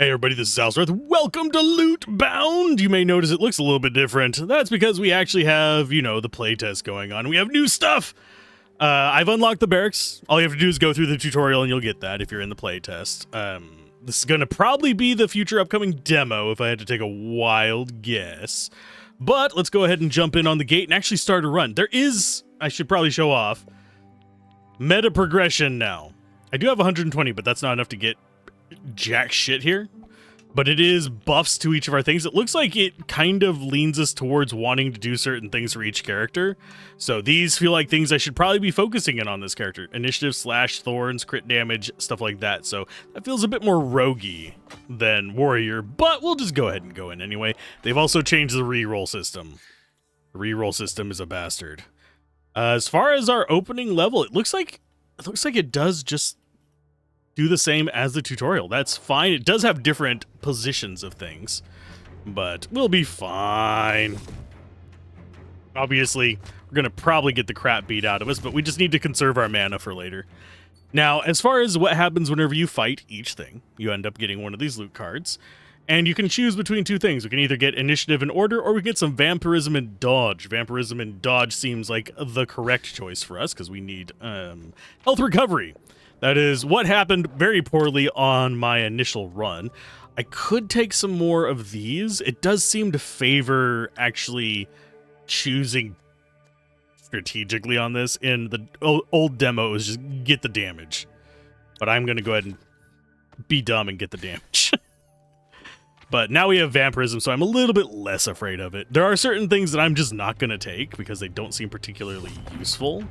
Hey everybody, this is Alzorath. Welcome to Lootbound! You may notice it looks a little bit different. That's because we actually have, you know, the playtest going on. We have new stuff! I've unlocked the barracks. All you have to do is go through the tutorial and you'll get that if you're in the playtest. This is gonna probably be the future upcoming demo if I had to take a wild guess. But let's go ahead and jump in on the gate and actually start a run. There is, I should probably show off, meta progression now. I do have 120, but that's not enough to get jack shit here, but it is buffs to each of our things. It looks like it kind of leans us towards wanting to do certain things for each character, so these feel like things I should probably be focusing in on this character. Initiative, slash, thorns, crit damage, stuff like that. So that feels a bit more roguey than warrior, but we'll just go ahead and go in anyway. They've also changed the reroll system. The reroll system is a bastard. As far as our opening level, it looks like it does just do the same as the tutorial. That's fine. It does have different positions of things, but we'll be fine. Obviously, we're going to probably get the crap beat out of us, but we just need to conserve our mana for later. Now, as far as what happens whenever you fight each thing, you end up getting one of these loot cards, and you can choose between two things. We can either get initiative and order, or we get some vampirism and dodge. Vampirism and dodge seems like the correct choice for us because we need health recovery. That is what happened very poorly on my initial run. I could take some more of these. It does seem to favor actually choosing strategically on this. In the old demo, it was just get the damage. But I'm going to go ahead and be dumb and get the damage. But now we have vampirism, so I'm a little bit less afraid of it. There are certain things that I'm just not going to take because they don't seem particularly useful.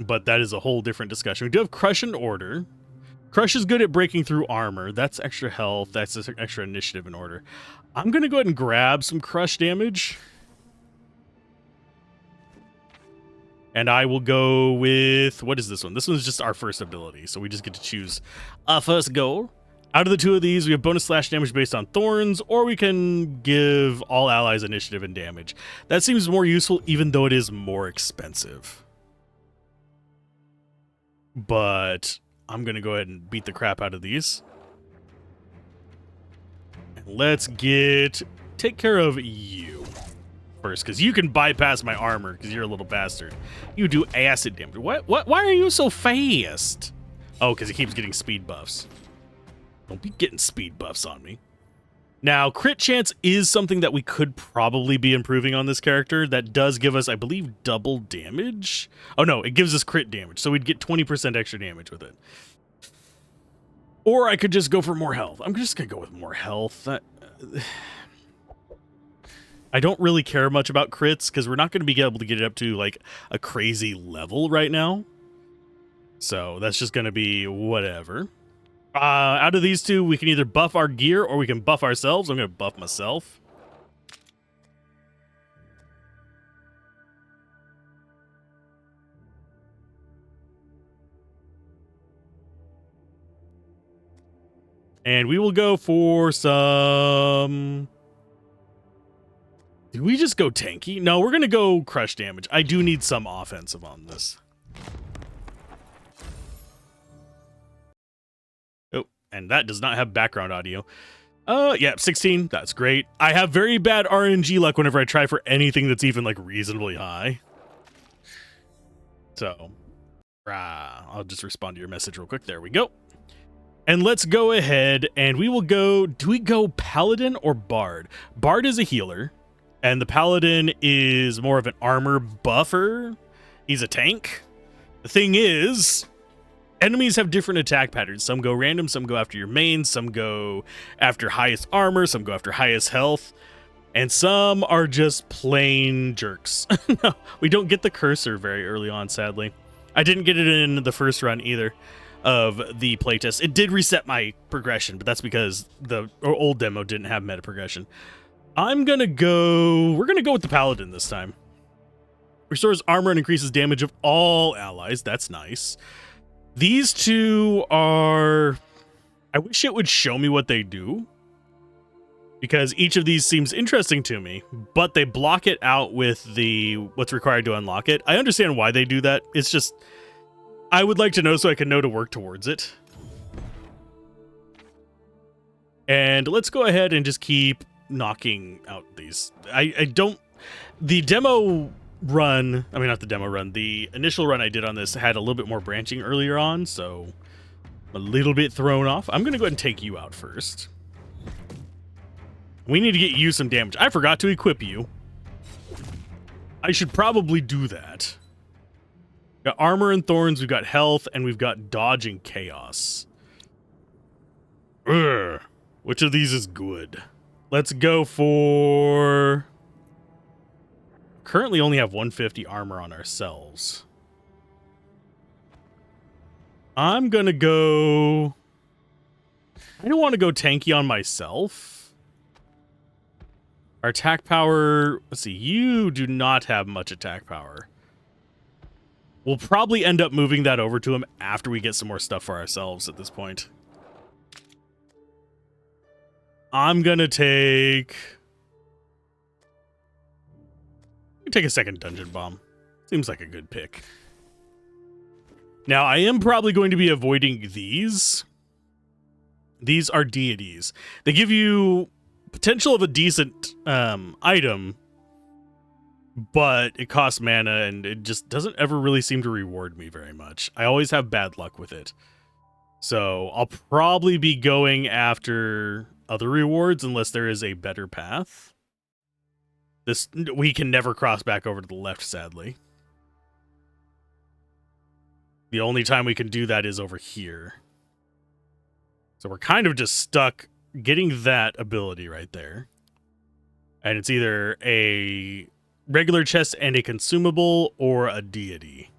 But that is a whole different discussion. We do have Crush and Order. Crush is good at breaking through armor. That's extra health. That's extra initiative and order. I'm going to go ahead and grab some Crush damage. And I will go with... what is this one? This one's just our first ability. So we just get to choose a first goal. Out of the two of these, we have bonus slash damage based on thorns, or we can give all allies initiative and damage. That seems more useful, even though it is more expensive. But I'm going to go ahead and beat the crap out of these. And let's take care of you first, because you can bypass my armor because you're a little bastard. You do acid damage. What? Why are you so fast? Oh, because he keeps getting speed buffs. Don't be getting speed buffs on me. Now, crit chance is something that we could probably be improving on this character. That does give us, I believe, double damage. Oh, no, it gives us crit damage, so we'd get 20% extra damage with it. Or I could just go for more health. I'm just going to go with more health. I don't really care much about crits, because we're not going to be able to get it up to, like, a crazy level right now. So that's just going to be whatever. Out of these two, we can either buff our gear or we can buff ourselves. I'm going to buff myself. And we will go for some... did we just go tanky? No, we're going to go crush damage. I do need some offensive on this. And that does not have background audio. Yeah, 16. That's great. I have very bad RNG luck whenever I try for anything that's even, like, reasonably high. So, I'll just respond to your message real quick. There we go. And let's go ahead and we will go... do we go Paladin or Bard? Bard is a healer, and the Paladin is more of an armor buffer. He's a tank. The thing is... enemies have different attack patterns. Some go random, some go after your main, some go after highest armor, some go after highest health, and some are just plain jerks. No, we don't get the cursor very early on, sadly. I didn't get it in the first run either of the playtest. It did reset my progression, but that's because the old demo didn't have meta progression. We're gonna go with the Paladin this time. Restores armor and increases damage of all allies. That's nice. These two are... I wish it would show me what they do, because each of these seems interesting to me, but they block it out with what's required to unlock it. I understand why they do that. It's just, I would like to know so I can know to work towards it. And let's go ahead and just keep knocking out these. I don't... The demo run... I mean, not the demo run. The initial run I did on this had a little bit more branching earlier on, so I'm a little bit thrown off. I'm going to go ahead and take you out first. We need to get you some damage. I forgot to equip you. I should probably do that. Got armor and thorns, we've got health, and we've got dodge and chaos. Ugh. Which of these is good? Let's go for... Currently only have 150 armor on ourselves. I'm gonna go... I don't want to go tanky on myself. Our attack power... Let's see, you do not have much attack power. We'll probably end up moving that over to him after we get some more stuff for ourselves at this point. I'm gonna take a second dungeon bomb. Seems like a good pick. Now, I am probably going to be avoiding these. These are deities. They give you potential of a decent item, but it costs mana, and it just doesn't ever really seem to reward me very much. I always have bad luck with it. So I'll probably be going after other rewards unless there is a better path. We can never cross back over to the left, sadly. The only time we can do that is over here. So we're kind of just stuck getting that ability right there. And it's either a regular chest and a consumable or a deity.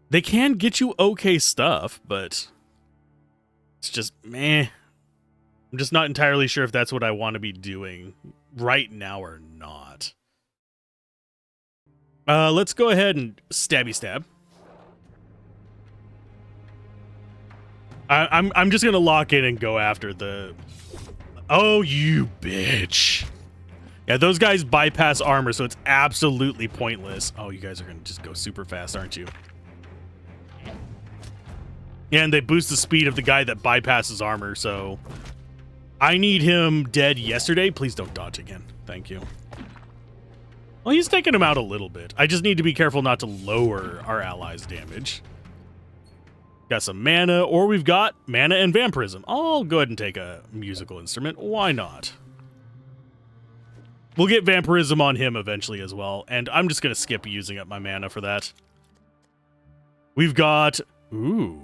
They can get you okay stuff, but it's just meh. I'm just not entirely sure if that's what I want to be doing right now or not. Let's go ahead and stabby stab. I'm just gonna lock in and go after the... Oh, you bitch. Yeah, those guys bypass armor, so it's absolutely pointless. Oh, you guys are gonna just go super fast, aren't you? Yeah, and they boost the speed of the guy that bypasses armor, so... I need him dead yesterday. Please don't dodge again. Thank you. Well, he's taking him out a little bit. I just need to be careful not to lower our allies' damage. Got some mana, or we've got mana and vampirism. I'll go ahead and take a musical instrument. Why not? We'll get vampirism on him eventually as well, and I'm just going to skip using up my mana for that. We've got... Ooh.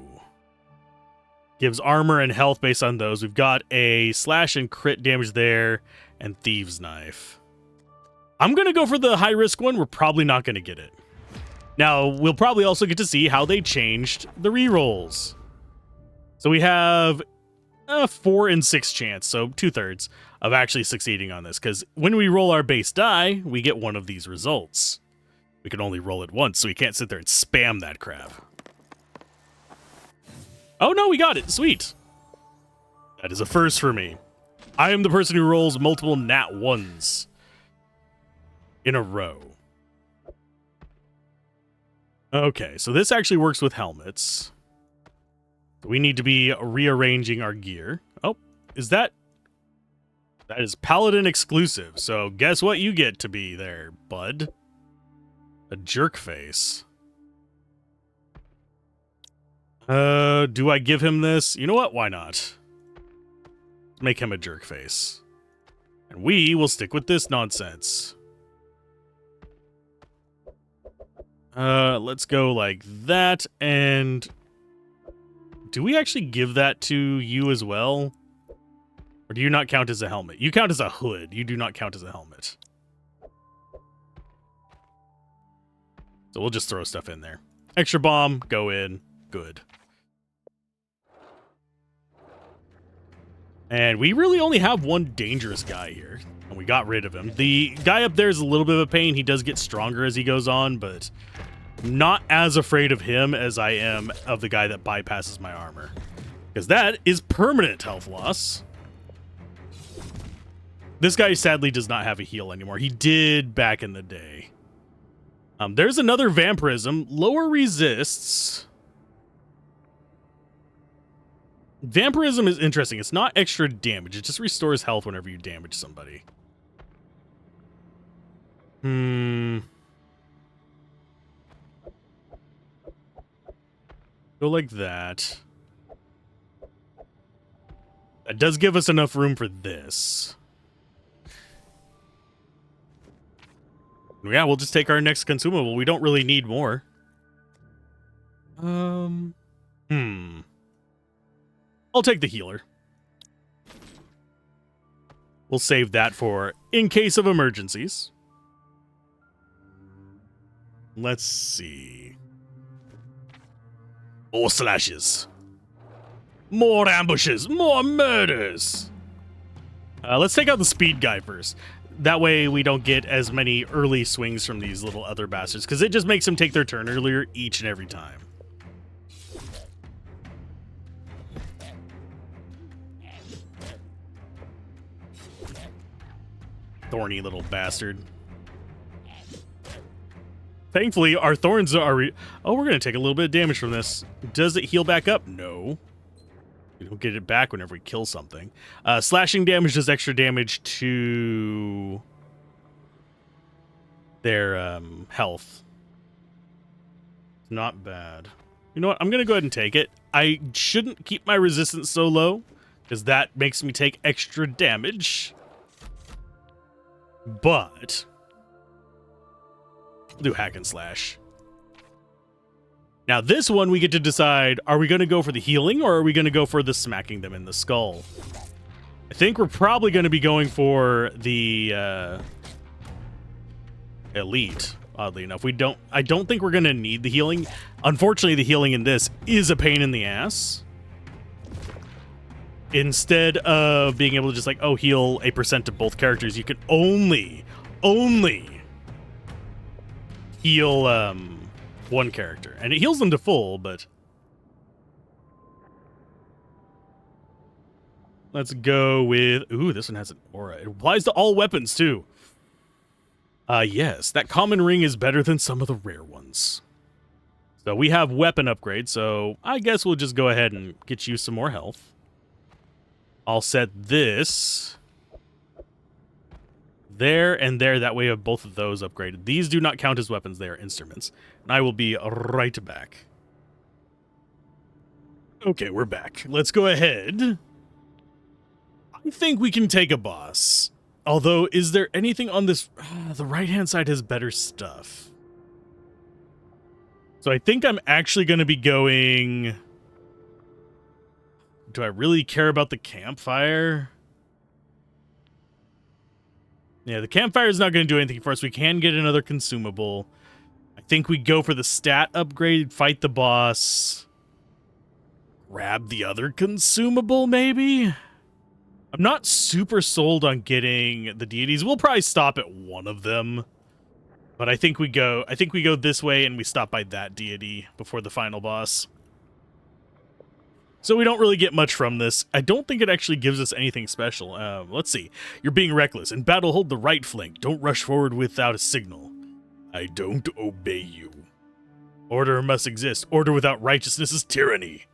Gives armor and health based on those. We've got a slash and crit damage there, and Thieves' Knife. I'm going to go for the high-risk one. We're probably not going to get it. Now, we'll probably also get to see how they changed the rerolls. So we have a 4 in 6 chance, so 2/3 of actually succeeding on this, because when we roll our base die, we get one of these results. We can only roll it once, so we can't sit there and spam that crap. Oh no, we got it. Sweet. That is a first for me. I am the person who rolls multiple nat 1s in a row. Okay, so this actually works with helmets. We need to be rearranging our gear. Oh, is that... That is Paladin exclusive, so guess what you get to be there, bud? A jerk face. Do I give him this? You know what? Why not? Let's make him a jerk face. And we will stick with this nonsense. Let's go like that, and... Do we actually give that to you as well? Or do you not count as a helmet? You count as a hood. You do not count as a helmet. So we'll just throw stuff in there. Extra bomb, go in. Good. And we really only have one dangerous guy here. And we got rid of him. The guy up there is a little bit of a pain. He does get stronger as he goes on, but I'm not as afraid of him as I am of the guy that bypasses my armor. Because that is permanent health loss. This guy sadly does not have a heal anymore. He did back in the day. There's another vampirism. Lower resists. Vampirism is interesting. It's not extra damage. It just restores health whenever you damage somebody. Go like that. That does give us enough room for this. Yeah, we'll just take our next consumable. We don't really need more. I'll take the healer. We'll save that for in case of emergencies. Let's see. More slashes. More ambushes. More murders. Let's take out the speed guy first. That way we don't get as many early swings from these little other bastards, because it just makes them take their turn earlier each and every time. Thorny little bastard. Thankfully, our thorns are... Oh, we're going to take a little bit of damage from this. Does it heal back up? No. We don't get it back whenever we kill something. Slashing damage does extra damage to their health. It's not bad. You know what? I'm going to go ahead and take it. I shouldn't keep my resistance so low, because that makes me take extra damage. But I'll do hack and slash. Now this one we get to decide, are we going to go for the healing or are we going to go for the smacking them in the skull? I think we're probably going to be going for the elite, oddly enough. I don't think we're going to need the healing. Unfortunately, the healing in this is a pain in the ass. Instead of being able to just like, oh, heal a % to both characters, you can only heal one character. And it heals them to full, but let's go with, ooh, this one has an aura. It applies to all weapons too. Yes, that common ring is better than some of the rare ones. So we have weapon upgrade, so I guess we'll just go ahead and get you some more health. I'll set this there and there. That way we have both of those upgraded. These do not count as weapons. They are instruments. And I will be right back. Okay, we're back. Let's go ahead. I think we can take a boss. Although, is there anything on this? The right-hand side has better stuff. So I think I'm actually going to be going... Do I really care about the campfire? Yeah, the campfire is not going to do anything for us. We can get another consumable. I think we go for the stat upgrade, fight the boss, grab the other consumable, maybe? I'm not super sold on getting the deities. We'll probably stop at one of them. But I think we go this way and we stop by that deity before the final boss. So we don't really get much from this. I don't think it actually gives us anything special. Let's see. You're being reckless. In battle, hold the right flank. Don't rush forward without a signal. I don't obey you. Order must exist. Order without righteousness is tyranny.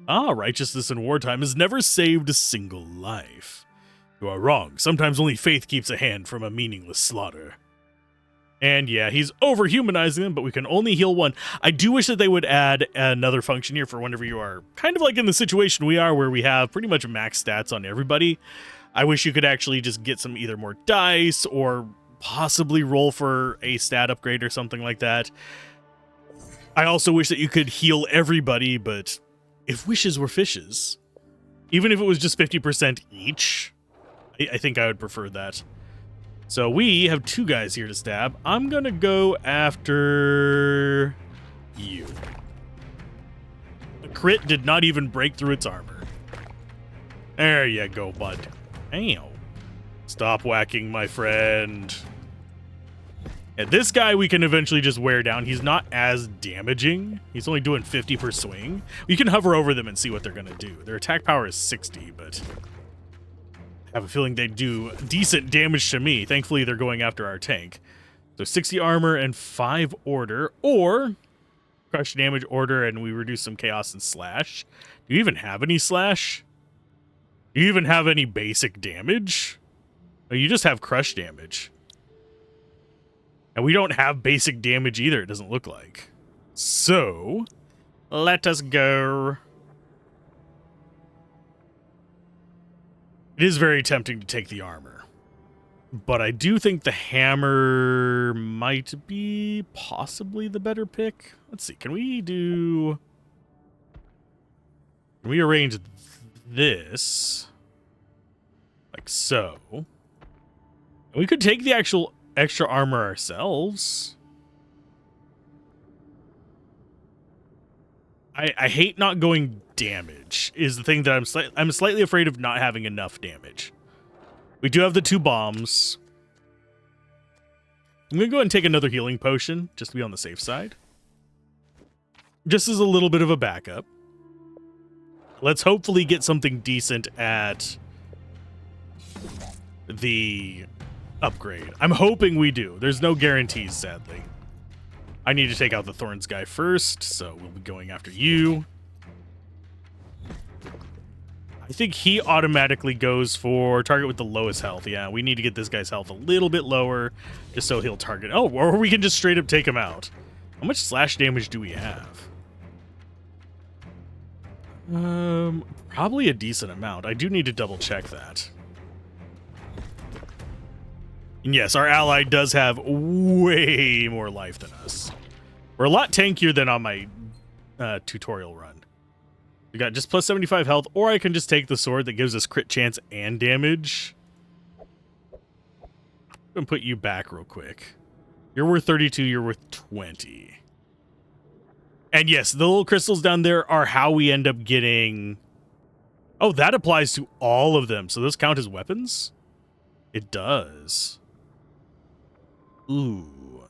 Righteousness in wartime has never saved a single life. You are wrong. Sometimes only faith keeps a hand from a meaningless slaughter. And yeah, he's overhumanizing them, but we can only heal one. I do wish that they would add another function here for whenever you are kind of like in the situation we are where we have pretty much max stats on everybody. I wish you could actually just get some either more dice or possibly roll for a stat upgrade or something like that. I also wish that you could heal everybody, but if wishes were fishes, even if it was just 50% each, I think I would prefer that. So we have two guys here to stab. I'm going to go after you. The crit did not even break through its armor. There you go, bud. Ow. Stop whacking, my friend. And this guy we can eventually just wear down. He's not as damaging. He's only doing 50 per swing. You can hover over them and see what they're going to do. Their attack power is 60, but... I have a feeling they do decent damage to me. Thankfully, they're going after our tank. So 60 armor and 5 order, or crush damage, order, and we reduce some chaos and slash. Do you even have any slash? Do you even have any basic damage? Oh, you just have crush damage. And we don't have basic damage either, it doesn't look like. So, let us go. It is very tempting to take the armor. But I do think the hammer might be possibly the better pick. Let's see, can we arrange this like so? And we could take the actual extra armor ourselves. I hate not going damage is the thing that I'm slightly afraid of not having enough damage. We do have the 2 bombs. I'm going to go ahead and take another healing potion just to be on the safe side. Just as a little bit of a backup. Let's hopefully get something decent at the upgrade. I'm hoping we do. There's no guarantees, sadly. I need to take out the Thorns guy first, so we'll be going after you. I think he automatically goes for target with the lowest health. Yeah, we need to get this guy's health a little bit lower, just so he'll target. Oh, or we can just straight up take him out. How much slash damage do we have? Probably a decent amount. I do need to double check that. And yes, our ally does have way more life than us. We're a lot tankier than on my tutorial run. We got just plus 75 health, or I can just take the sword that gives us crit chance and damage. I'm gonna put you back real quick. You're worth 32, you're worth 20. And yes, the little crystals down there are how we end up getting... Oh, that applies to all of them. So those count as weapons? It does. Ooh.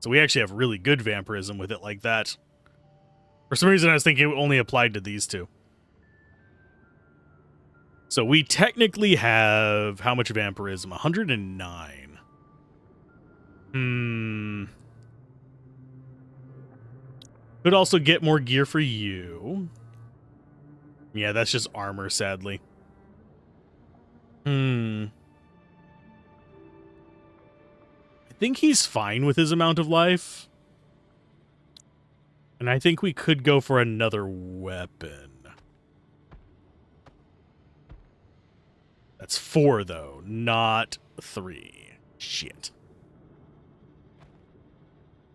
So we actually have really good vampirism with it like that. For some reason, I was thinking it only applied to these 2. So we technically have how much vampirism? 109. Could also get more gear for you. Yeah, that's just armor, sadly. I think he's fine with his amount of life. And I think we could go for another weapon. That's 4, though, not 3. Shit.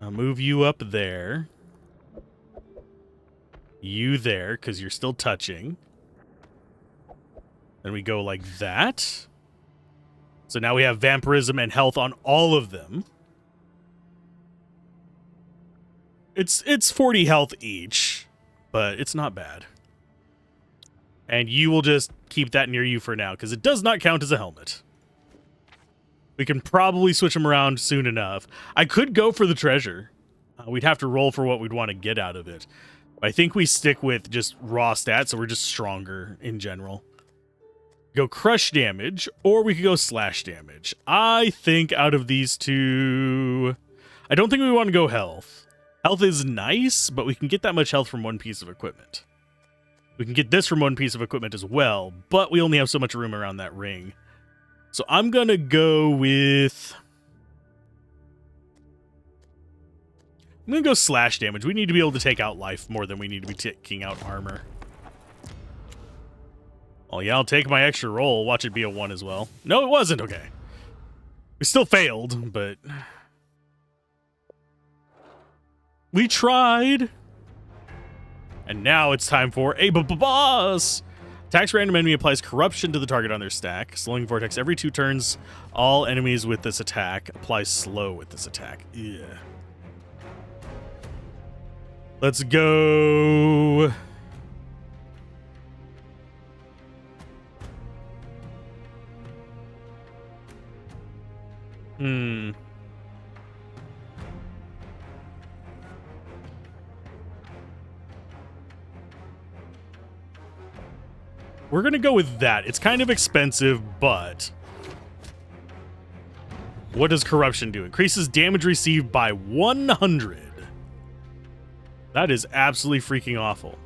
I'll move you up there. You there, because you're still touching. Then we go like that. So now we have vampirism and health on all of them. It's 40 health each, but it's not bad. And you will just keep that near you for now, because it does not count as a helmet. We can probably switch them around soon enough. I could go for the treasure. We'd have to roll for what we'd want to get out of it. But I think we stick with just raw stats, so we're just stronger in general. Go crush damage, or we could go slash damage. I think out of these 2... I don't think we want to go health. Health is nice, but we can get that much health from one piece of equipment. We can get this from one piece of equipment as well, but we only have so much room around that ring. So I'm going to go with... I'm going to go slash damage. We need to be able to take out life more than we need to be taking out armor. Oh yeah, I'll take my extra roll. Watch it be a 1 as well. No, it wasn't. Okay. We still failed, but... we tried. And now it's time for a boss. Attacks random enemy, applies corruption to the target on their stack. Slowing vortex every 2 turns. All enemies with this attack apply slow with this attack. Yeah. Let's go. We're going to go with that. It's kind of expensive, but... what does corruption do? Increases damage received by 100. That is absolutely freaking awful.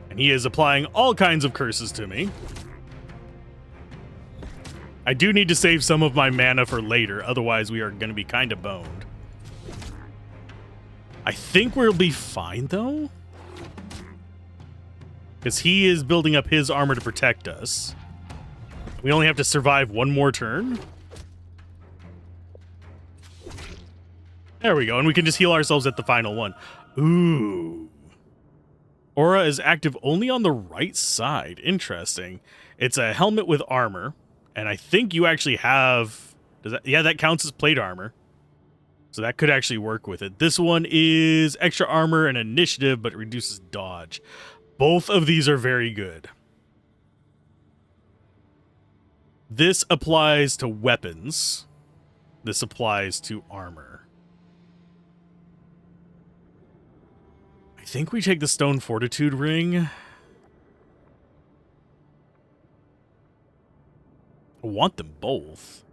And he is applying all kinds of curses to me. I do need to save some of my mana for later, otherwise we are going to be kind of boned. I think we'll be fine, though. Because he is building up his armor to protect us. We only have to survive one more turn. There we go, and we can just heal ourselves at the final one. Ooh. Aura is active only on the right side. Interesting. It's a helmet with armor. And I think you actually have... yeah, that counts as plate armor. So that could actually work with it. This one is extra armor and initiative, but it reduces dodge. Both of these are very good. This applies to weapons. This applies to armor. I think we take the Stone Fortitude Ring. I want them both.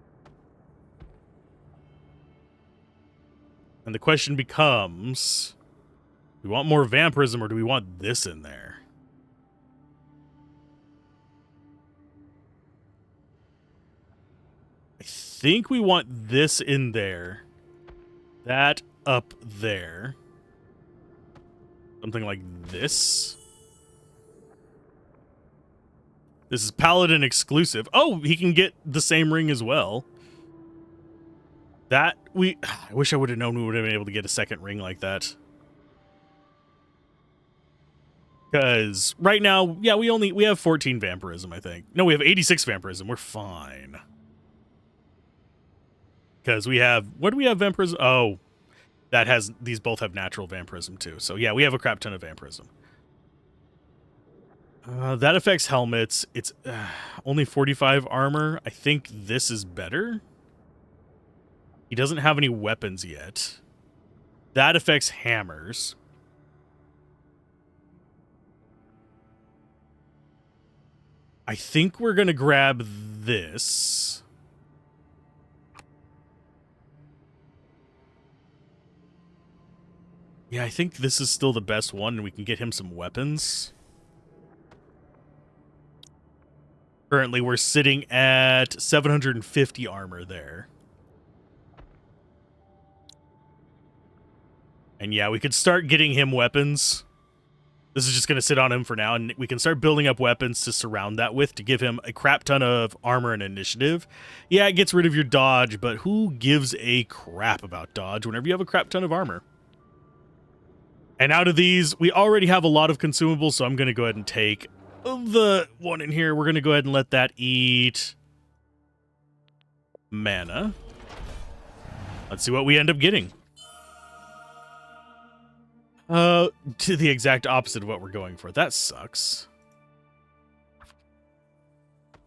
And the question becomes, do we want more vampirism or do we want this in there? I think we want this in there. That up there. Something like this. This is Paladin exclusive. Oh, he can get the same ring as well. I wish I would have known we would have been able to get a second ring like that. Because right now, yeah, we have 14 vampirism, I think. No, we have 86 vampirism. We're fine. Because we have, what do we have vampirism? Oh, these both have natural vampirism too. So yeah, we have a crap ton of vampirism. That affects helmets. It's only 45 armor. I think this is better. He doesn't have any weapons yet. That affects hammers. I think we're going to grab this. Yeah, I think this is still the best one, and we can get him some weapons. Currently, we're sitting at 750 armor there. And yeah, we could start getting him weapons. This is just going to sit on him for now, and we can start building up weapons to surround that with to give him a crap ton of armor and initiative. Yeah, it gets rid of your dodge, but who gives a crap about dodge whenever you have a crap ton of armor? And out of these, we already have a lot of consumables, so I'm going to go ahead and take the one in here. We're going to go ahead and let that eat mana. Let's see what we end up getting. To the exact opposite of what we're going for. That sucks.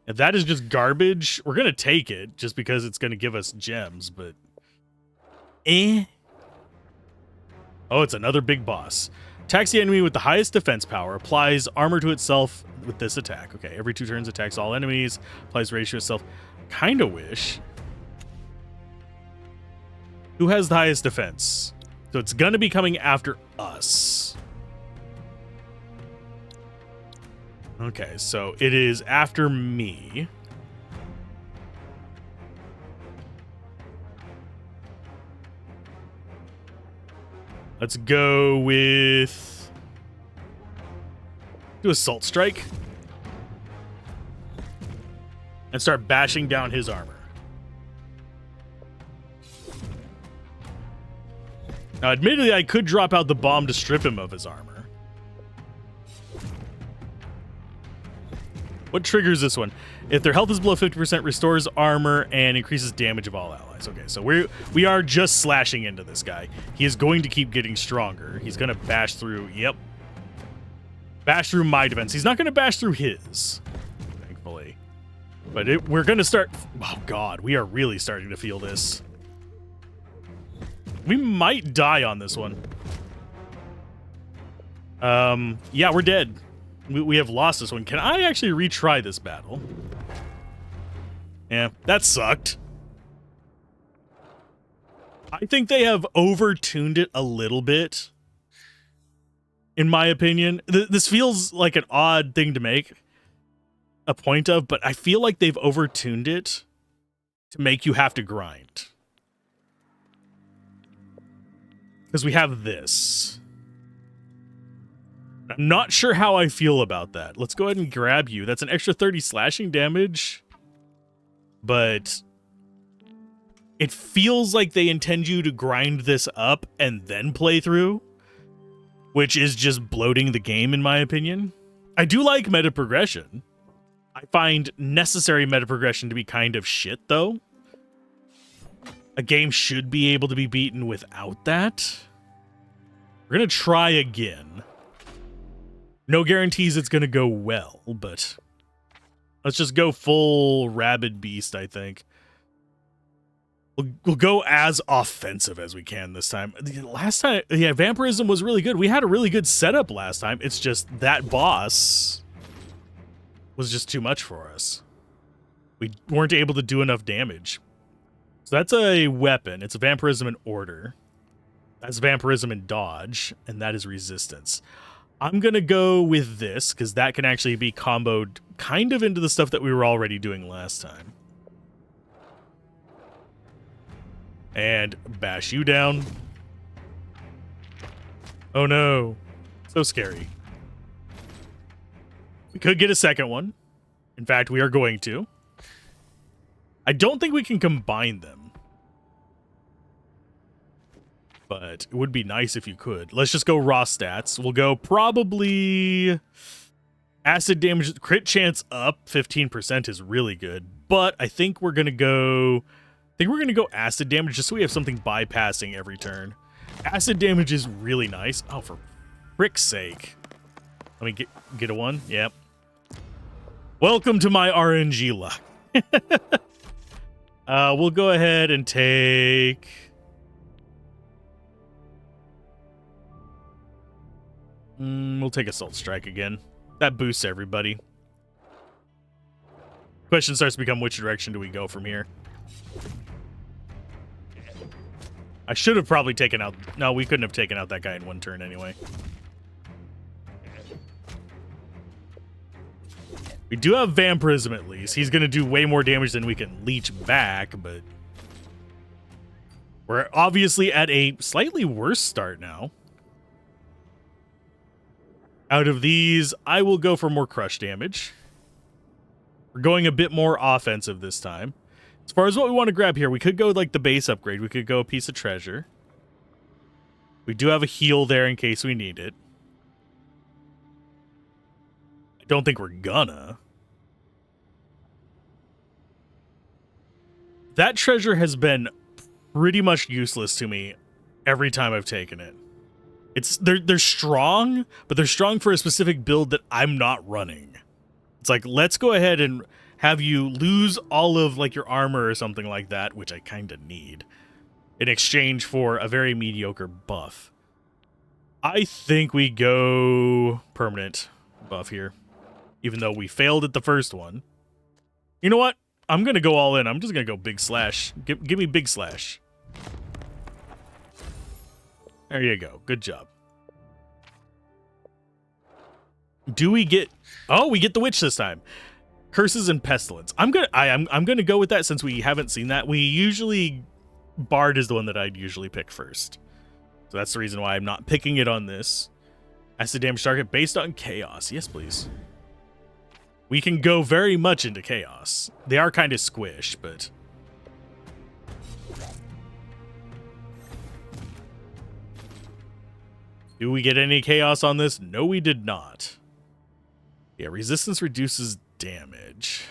If that is just garbage, we're going to take it just because it's going to give us gems, but Oh, it's another big boss. Attacks the enemy with the highest defense power. Applies armor to itself with this attack. Okay, every 2 turns attacks all enemies. Applies ratio itself. Kinda wish. Who has the highest defense? So it's gonna be coming after us. Okay, so it is after me. Let's go with... do Assault Strike. And start bashing down his armor. Now, admittedly, I could drop out the bomb to strip him of his armor. What triggers this one? If their health is below 50%, restores armor and increases damage of all allies. Okay, so we are just slashing into this guy. He is going to keep getting stronger. He's going to bash through... yep. Bash through my defense. He's not going to bash through his, thankfully. But we're going to start... oh, God. We are really starting to feel this. We might die on this one. Yeah, we're dead. We have lost this one. Can I actually retry this battle? Yeah, that sucked. I think they have overtuned it a little bit, in my opinion. This feels like an odd thing to make a point of, but I feel like they've overtuned it to make you have to grind. Because we have this. I'm not sure how I feel about that. Let's go ahead and grab you. That's an extra 30 slashing damage. But it feels like they intend you to grind this up and then play through, which is just bloating the game, in my opinion. I do like meta progression. I find necessary meta progression to be kind of shit, though. A game should be able to be beaten without that. We're going to try again. No guarantees it's going to go well, but let's just go full rabid beast, I think. We'll go as offensive as we can this time. Last time, yeah, Vampirism was really good. We had a really good setup last time. It's just that boss was just too much for us. We weren't able to do enough damage. So that's a weapon. It's a Vampirism in order. That's Vampirism in dodge, and that is resistance. I'm going to go with this, because that can actually be comboed kind of into the stuff that we were already doing last time. And bash you down. Oh no. So scary. We could get a second one. In fact, we are going to. I don't think we can combine them, but it would be nice if you could. Let's just go raw stats. We'll go probably acid damage, crit chance up 15% is really good, but I think we're gonna go acid damage just so we have something bypassing every turn. Acid damage is really nice. Oh, for frick's sake. Let me get a one. Yep. Welcome to my RNG luck. We'll go ahead and take... we'll take Assault Strike again. That boosts everybody. Question starts to become, which direction do we go from here? I should have probably taken out... No, we couldn't have taken out that guy in one turn anyway. We do have Vampirism at least. He's going to do way more damage than we can leech back, but... we're obviously at a slightly worse start now. Out of these, I will go for more crush damage. We're going a bit more offensive this time. As far as what we want to grab here, we could go like the base upgrade. We could go a piece of treasure. We do have a heal there in case we need it. I don't think we're gonna. That treasure has been pretty much useless to me every time I've taken it. They're strong, but they're strong for a specific build that I'm not running. It's like, let's go ahead and have you lose all of like your armor or something like that, which I kind of need, in exchange for a very mediocre buff. I think we go permanent buff here, even though we failed at the first one. You know what? I'm going to go all in. I'm just going to go big slash. Give me big slash. There you go. Good job. Do we get... oh, we get the witch this time. Curses and pestilence. I'm gonna go with that since we haven't seen that. We usually... Bard is the one that I'd usually pick first. So that's the reason why I'm not picking it on this. Acid damage target based on chaos. Yes, please. We can go very much into chaos. They are kind of squish, but... do we get any chaos on this? No, we did not. Yeah, resistance reduces damage.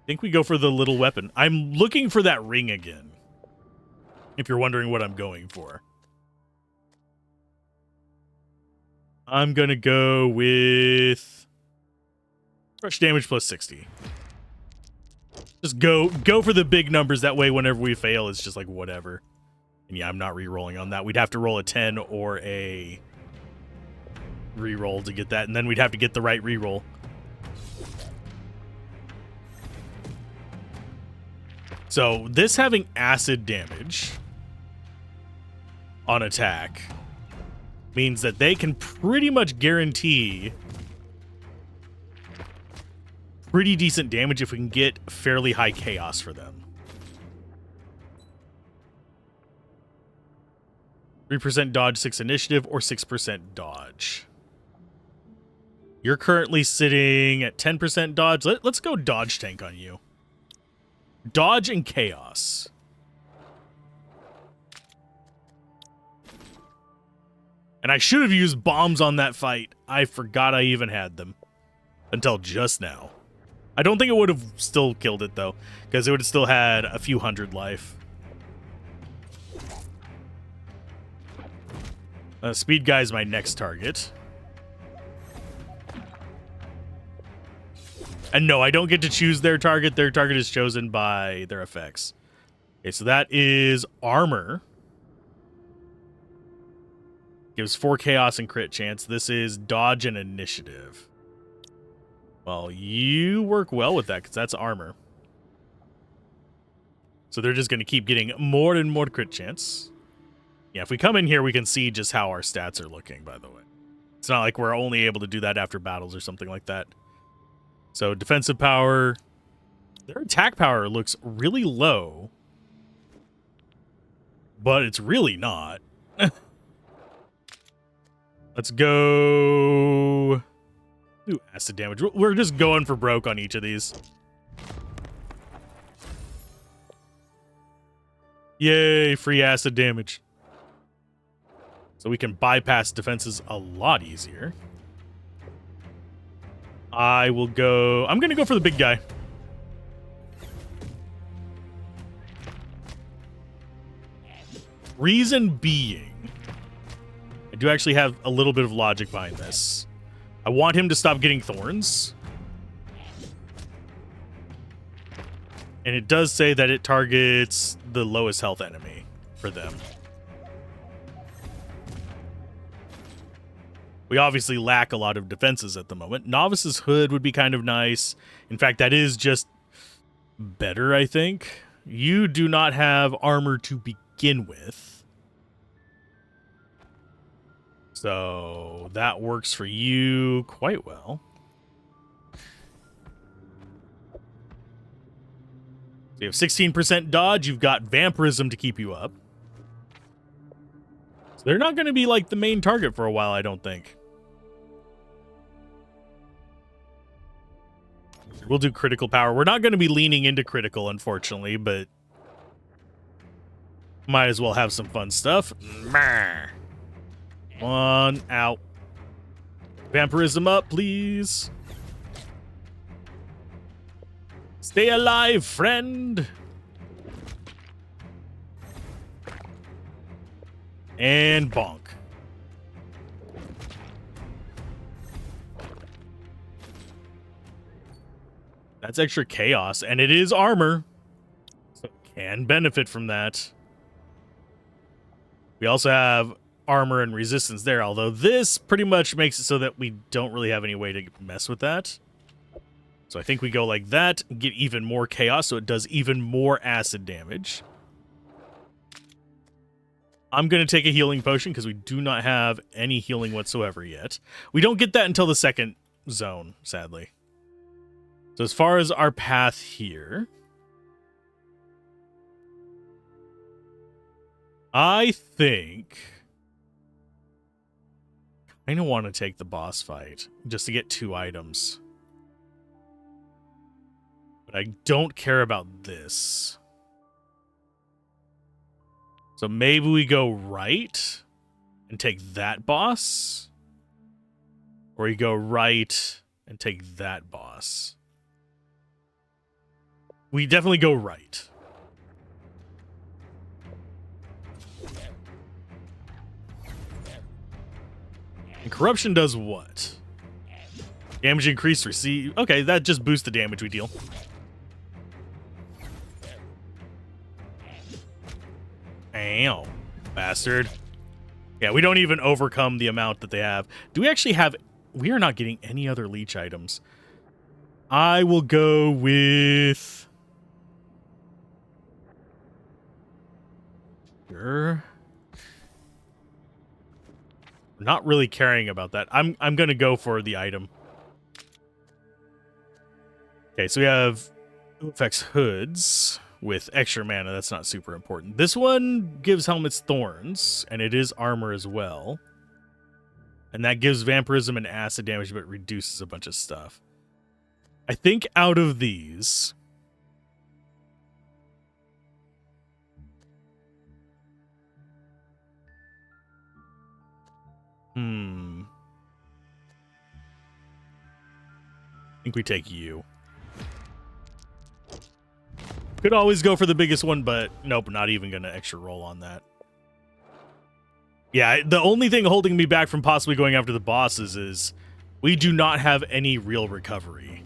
I think we go for the little weapon. I'm looking for that ring again, if you're wondering what I'm going for. I'm going to go with crush damage plus 60. Just go for the big numbers. That way, whenever we fail, it's just like whatever. And yeah, I'm not re-rolling on that. We'd have to roll a 10 or a re-roll to get that, and then we'd have to get the right re-roll. So this having acid damage on attack means that they can pretty much guarantee pretty decent damage if we can get fairly high chaos for them. 3% dodge, 6 initiative, or 6% dodge. You're currently sitting at 10% dodge. Let's go dodge tank on you. Dodge and chaos. And I should have used bombs on that fight. I forgot I even had them. Until just now. I don't think it would have still killed it, though. Because it would have still had a few hundred life. Speed guy is my next target. And no, I don't get to choose their target. Their target is chosen by their effects. Okay, so that is armor. Gives 4 chaos and crit chance. This is dodge and initiative. Well, you work well with that because that's armor. So they're just going to keep getting more and more crit chance. Yeah, if we come in here, we can see just how our stats are looking, by the way. It's not like we're only able to do that after battles or something like that. So defensive power. Their attack power looks really low. But it's really not. Let's go. Ooh, acid damage. We're just going for broke on each of these. Yay, free acid damage. So we can bypass defenses a lot easier. I'm going to go for the big guy. Reason being, I do actually have a little bit of logic behind this. I want him to stop getting thorns. And it does say that it targets the lowest health enemy for them. We obviously lack a lot of defenses at the moment. Novice's Hood would be kind of nice. In fact, that is just better, I think. You do not have armor to begin with. So that works for you quite well. So you have 16% dodge. You've got vampirism to keep you up. So they're not going to be like the main target for a while, I don't think. We'll do critical power. We're not going to be leaning into critical, unfortunately, but might as well have some fun stuff. One out. Vampirism up, please. Stay alive, friend. And bonk. That's extra chaos, and it is armor. So can benefit from that. We also have armor and resistance there, although this pretty much makes it so that we don't really have any way to mess with that. So I think we go like that, get even more chaos, so it does even more acid damage. I'm going to take a healing potion because we do not have any healing whatsoever yet. We don't get that until the second zone, sadly. So as far as our path here, I think I kind of want to take the boss fight just to get 2 items. But I don't care about this. So maybe we go right and take that boss. Or you go right and take that boss. We definitely go right. And corruption does what? Damage increase, receive. Okay, that just boosts the damage we deal. Ow, bastard. Yeah, we don't even overcome the amount that they have. Do we actually have... We are not getting any other leech items. I will go with... Sure. Not really caring about that. I'm gonna go for the item. Okay, so we have affects hoods with extra mana. That's not super important. This one gives helmets thorns, and it is armor as well. And that gives vampirism and acid damage, but reduces a bunch of stuff. I think out of these, I think we take you. Could always go for the biggest one, but nope, not even gonna extra roll on that. Yeah, the only thing holding me back from possibly going after the bosses is we do not have any real recovery.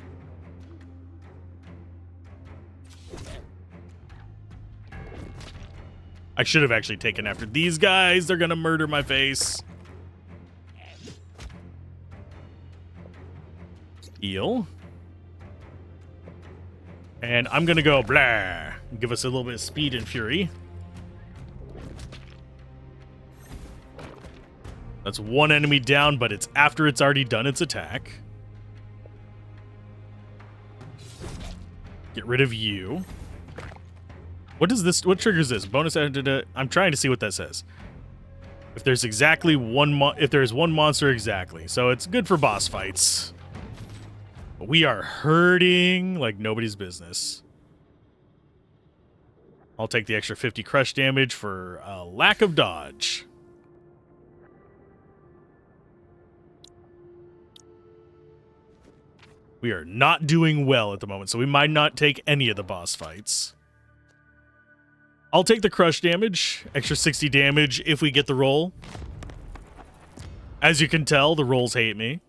I should have actually taken after these guys. They're gonna murder my face. Heal. And I'm gonna go blah. Give us a little bit of speed and fury. That's one enemy down, but it's after it's already done its attack. Get rid of you. What does this? What triggers this? Bonus added. I'm trying to see what that says. If there's exactly one, if there's one monster exactly, so it's good for boss fights. But we are hurting like nobody's business. I'll take the extra 50 crush damage for a lack of dodge. We are not doing well at the moment, so we might not take any of the boss fights. I'll take the crush damage, extra 60 damage if we get the roll. As you can tell, the rolls hate me.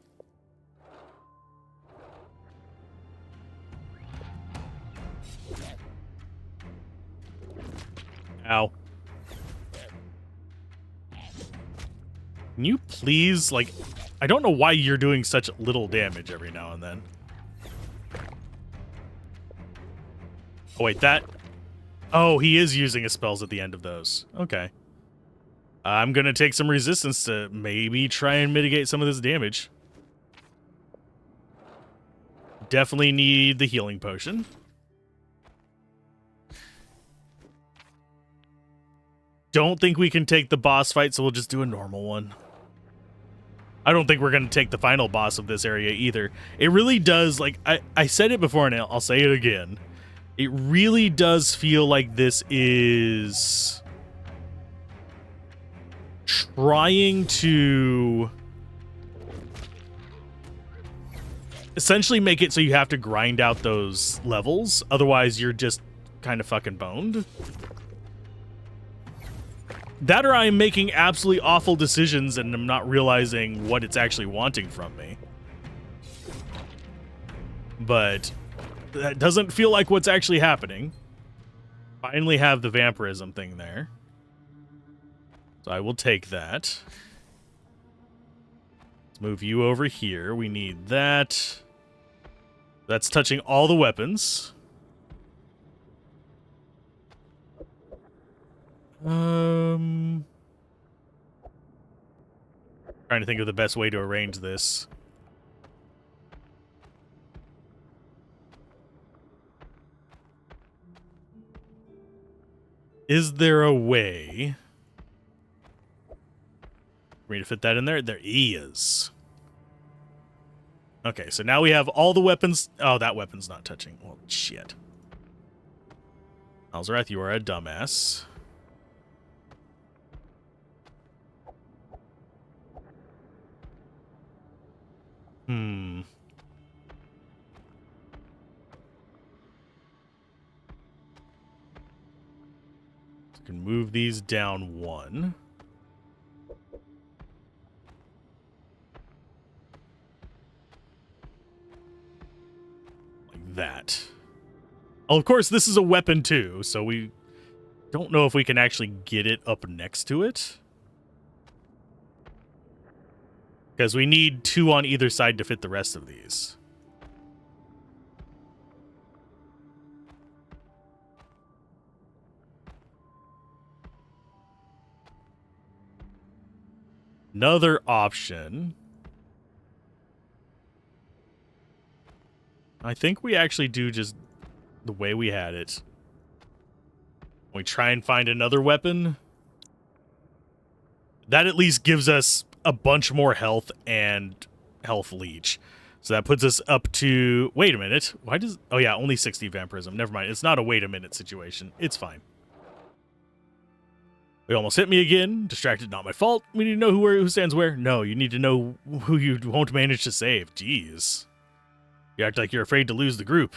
Ow. Can you please, like, I don't know why you're doing such little damage every now and then. Oh, wait, that... Oh, he is using his spells at the end of those. Okay. I'm going to take some resistance to maybe try and mitigate some of this damage. Definitely need the healing potion. Don't think we can take the boss fight, so we'll just do a normal one. I don't think we're going to take the final boss of this area either. It really does, like, I said it before and I'll say it again. It really does feel like this is trying to essentially make it so you have to grind out those levels. Otherwise, you're just kind of fucking boned. That or I'm making absolutely awful decisions and I'm not realizing what it's actually wanting from me. But that doesn't feel like what's actually happening. Finally have the vampirism thing there. So I will take that. Let's move you over here. We need that. That's touching all the weapons. Trying to think of the best way to arrange this. Is there a way for me to fit that in there? There is. Okay, so now we have all the weapons. Oh, that weapon's not touching. Well, shit. Alzorath, you are a dumbass. So can move these down one. Like that. Oh, of course, this is a weapon too, so we don't know if we can actually get it up next to it. Because we need two on either side to fit the rest of these. Another option. I think we actually do just the way we had it. We try and find another weapon. That at least gives us a bunch more health and health leech. So that puts us up to... Wait a minute. Why does... Oh, yeah, only 60 vampirism. Never mind. It's not a wait a minute situation. It's fine. They almost hit me again. Distracted, not my fault. We need to know who stands where. No, you need to know who you won't manage to save. Jeez. You act like you're afraid to lose the group.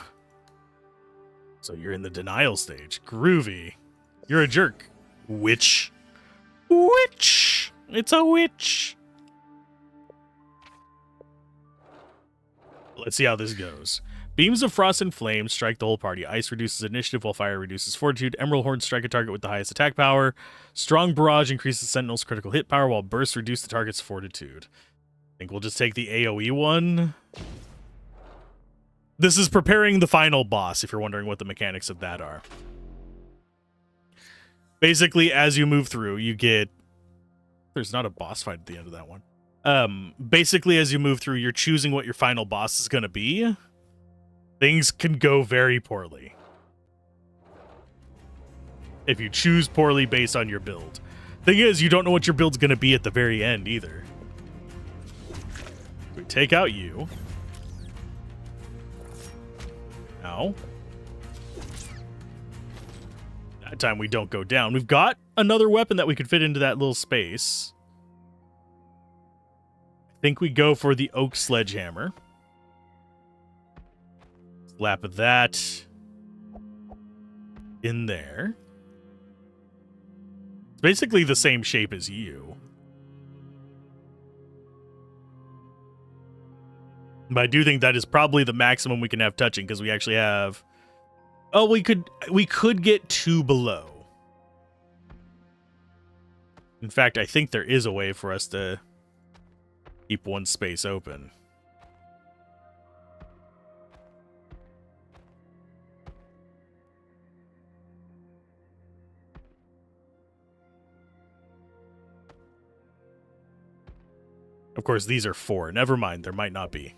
So you're in the denial stage. Groovy. You're a jerk. Witch. Witch. It's a witch. Let's see how this goes. Beams of frost and flame strike the whole party. Ice reduces initiative while fire reduces fortitude. Emerald horns strike a target with the highest attack power. Strong barrage increases sentinel's critical hit power while bursts reduce the target's fortitude. I think we'll just take the AoE one. This is preparing the final boss, if you're wondering what the mechanics of that are. Basically, as you move through, you get... There's not a boss fight at the end of that one. Basically, as you move through, you're choosing what your final boss is going to be. Things can go very poorly if you choose poorly based on your build. Thing is, you don't know what your build's going to be at the very end either. We take out you. Ow. That time we don't go down. We've got another weapon that we could fit into that little space. I think we go for the oak sledgehammer. Slap that in there. It's basically the same shape as you. But I do think that is probably the maximum we can have touching, because we actually have... Oh, we could get 2 below. In fact, I think there is a way for us to keep one space open. Of course, these are 4. Never mind, there might not be.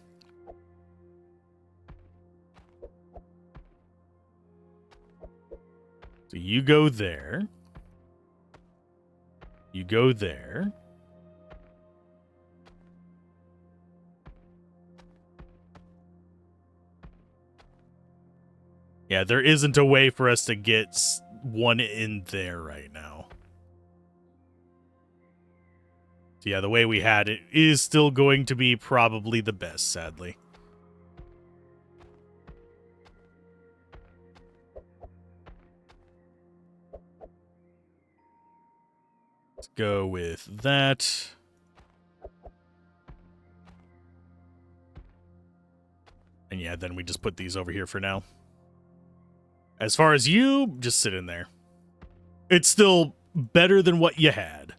So you go there. You go there. Yeah, there isn't a way for us to get one in there right now. So yeah, the way we had it is still going to be probably the best, sadly. Let's go with that. And yeah, then we just put these over here for now. As far as you, just sit in there. It's still better than what you had.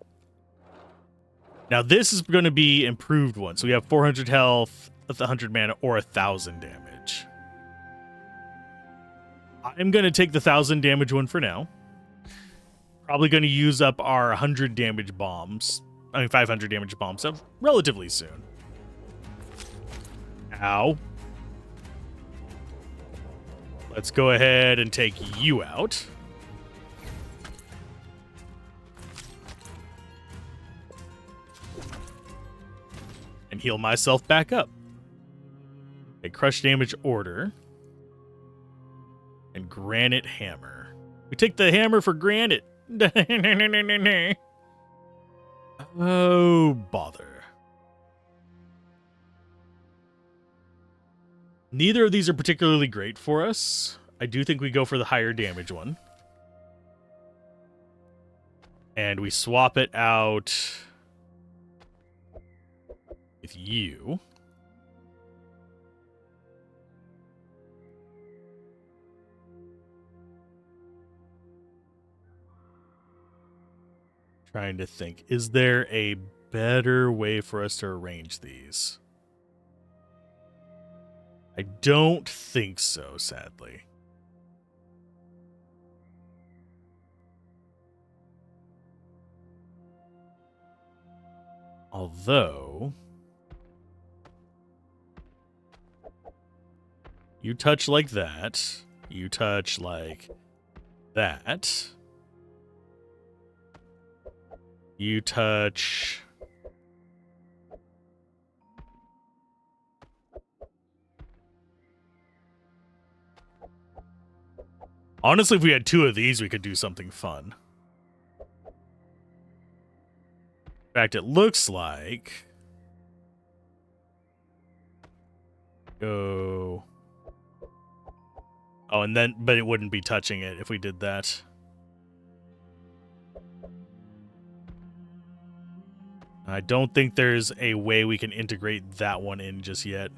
Now this is going to be improved one. So we have 400 health, 100 mana, or 1,000 damage. I'm going to take the 1,000 damage one for now. Probably going to use up our 100 damage bombs. I mean, 500 damage bombs relatively soon. Ow. Let's go ahead and take you out. And heal myself back up. A crush damage order. And granite hammer. We take the hammer for granted. Oh, bother. Neither of these are particularly great for us. I do think we go for the higher damage one. And we swap it out with you. Trying to think. Is there a better way for us to arrange these? I don't think so, sadly. Although, you touch like that. You touch like that. You touch... Honestly, if we had 2 of these, we could do something fun. In fact, it looks like... Go... Oh, and then... But it wouldn't be touching it if we did that. I don't think there's a way we can integrate that one in just yet.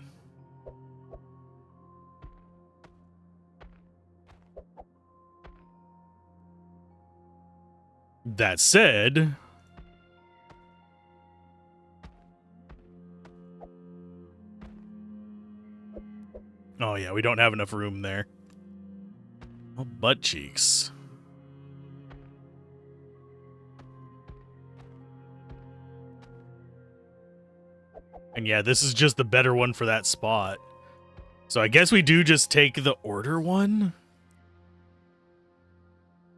That said... Oh yeah, we don't have enough room there. Oh, butt cheeks. And yeah, this is just the better one for that spot. So I guess we do just take the order one.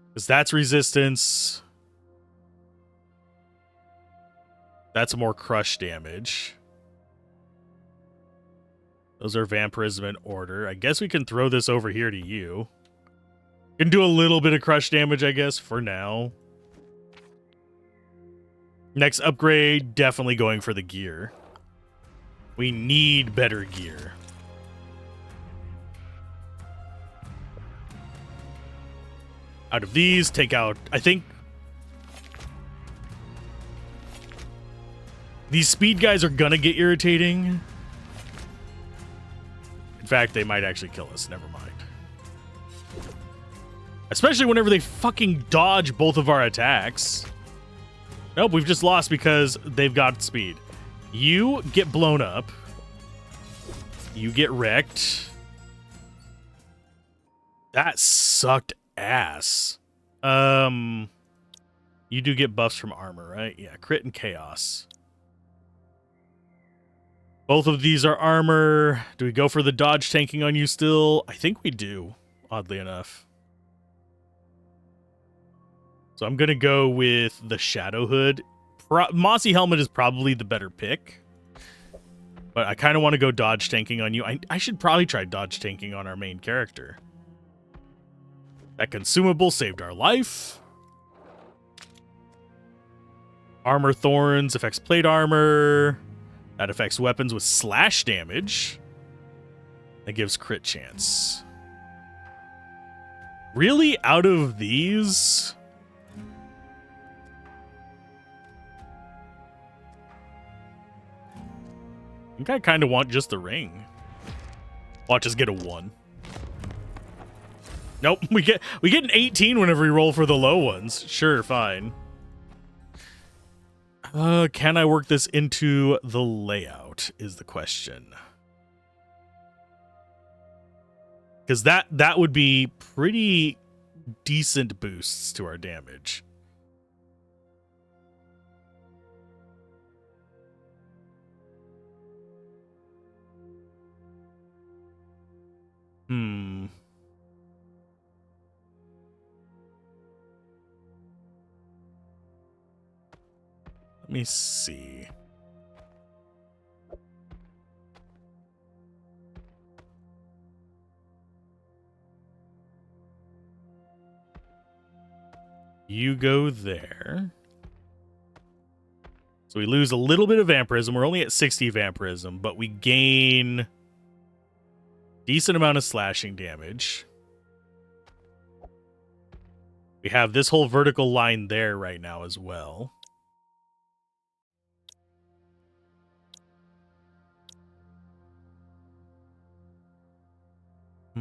Because that's resistance. That's more crush damage. Those are vampirism and order. I guess we can throw this over here to you. Can do a little bit of crush damage, I guess, for now. Next upgrade, definitely going for the gear. We need better gear. Out of these, take out, I think... These speed guys are gonna get irritating. In fact, they might actually kill us. Never mind. Especially whenever they fucking dodge both of our attacks. Nope, we've just lost because they've got speed. You get blown up. You get wrecked. That sucked ass. You do get buffs from armor, right? Yeah, crit and chaos. Both of these are armor. Do we go for the dodge tanking on you still? I think we do, oddly enough. So I'm going to go with the Shadow Hood. Mossy Helmet is probably the better pick. But I kind of want to go dodge tanking on you. I should probably try dodge tanking on our main character. That consumable saved our life. Armor Thorns affects plate armor. That affects weapons with slash damage. That gives crit chance. Really, out of these... I think I kind of want just the ring. Watch us get a 1. Nope, we get an 18 whenever we roll for the low ones. Sure, fine. Can I work this into the layout is the question. Because that would be pretty decent boosts to our damage. Let me see. You go there. So we lose a little bit of vampirism. We're only at 60 vampirism, but we gain decent amount of slashing damage. We have this whole vertical line there right now as well.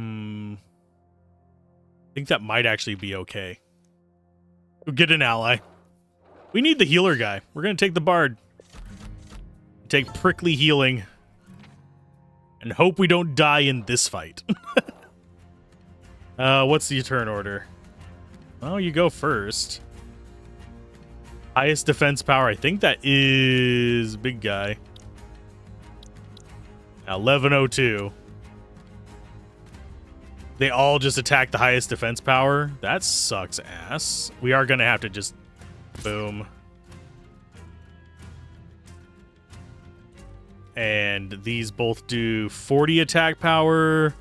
I think that might actually be okay. We'll get an ally. We need the healer guy. We're going to take the bard. Take prickly healing. And hope we don't die in this fight. What's the turn order? Oh, you go first. Highest defense power. I think that is big guy. 1102. They all just attack the highest defense power. That sucks ass. We are going to have to just boom. And these both do 40 attack power.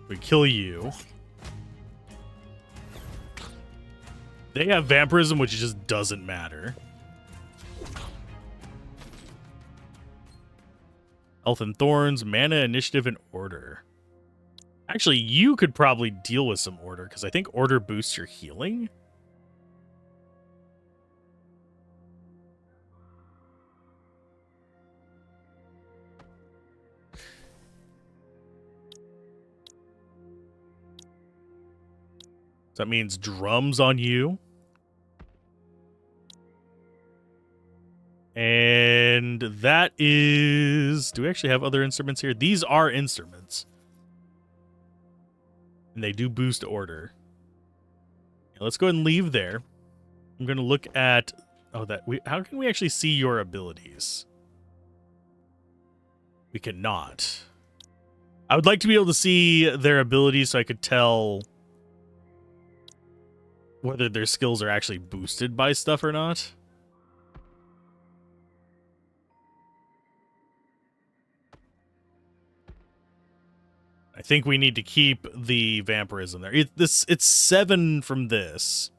We kill you. They have vampirism, which just doesn't matter. Health and Thorns, mana, initiative, and order. Actually, you could probably deal with some order, because I think order boosts your healing. So that means drums on you. And that is... Do we actually have other instruments here? These are instruments. And they do boost order. Let's go ahead and leave there. I'm going to look at... Oh, how can we actually see your abilities? We cannot. I would like to be able to see their abilities so I could tell whether their skills are actually boosted by stuff or not. I think we need to keep the vampirism there. It's 7 from this,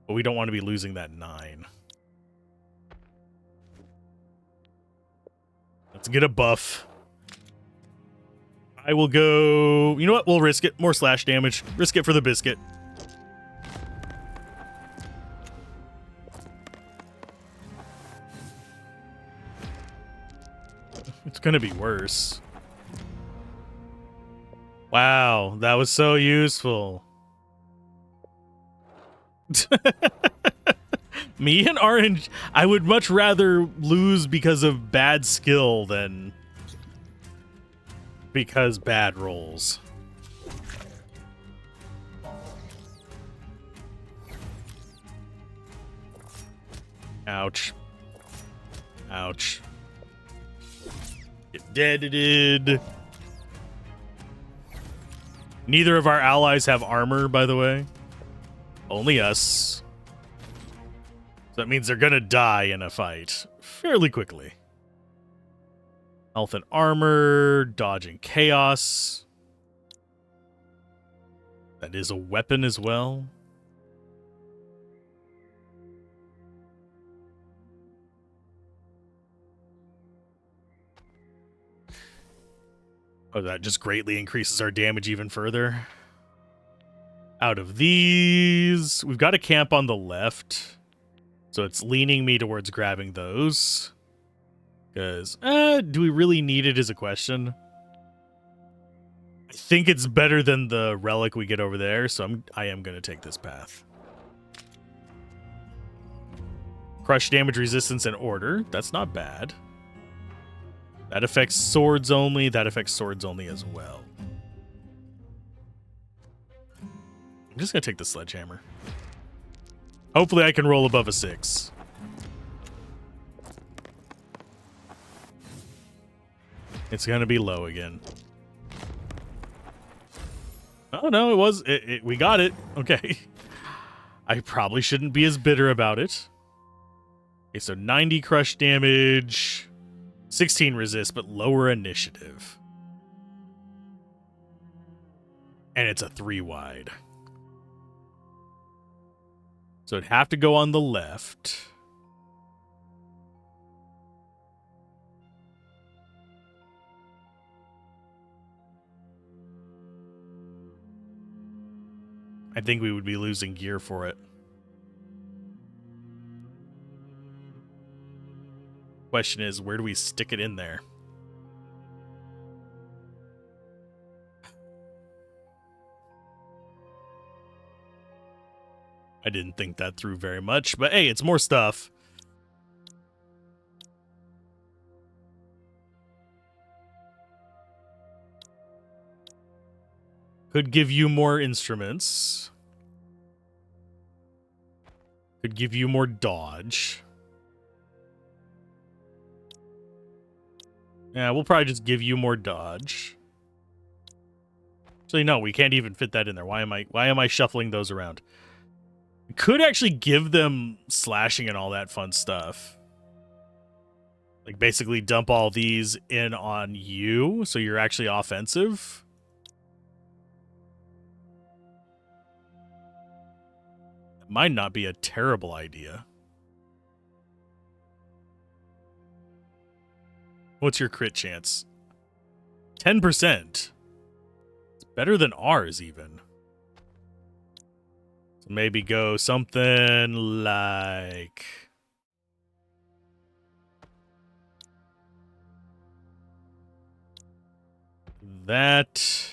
but we don't want to be losing that 9. Let's get a buff. I will go... You know what? We'll risk it. More slash damage. Risk it for the biscuit. It's gonna be worse. Wow, that was so useful. Me and Orange, I would much rather lose because of bad skill than because bad rolls. Ouch. Ouch. Get deaded. Neither of our allies have armor, by the way. Only us. So that means they're gonna die in a fight fairly quickly. Health and armor, dodge and chaos. That is a weapon as well. Oh, that just greatly increases our damage even further. Out of these, we've got a camp on the left. So it's leaning me towards grabbing those. Because, do we really need it is a question. I think it's better than the relic we get over there, so I am going to take this path. Crush damage resistance and order. That's not bad. That affects swords only. That affects swords only as well. I'm just going to take the sledgehammer. Hopefully I can roll above a 6. It's going to be low again. Oh, no, we got it. Okay. I probably shouldn't be as bitter about it. Okay, so 90 crush damage, 16 resist, but lower initiative. And it's a 3 wide. So it'd have to go on the left. I think we would be losing gear for it. Question is, where do we stick it in there? I didn't think that through very much, but hey, it's more stuff. Could give you more instruments. Could give you more dodge. Yeah, we'll probably just give you more dodge. Actually, no, we can't even fit that in there. Why am I shuffling those around? We could actually give them slashing and all that fun stuff. Like, basically dump all these in on you, so you're actually offensive. That might not be a terrible idea. What's your crit chance? 10%. It's better than ours, even. So maybe go something like... that.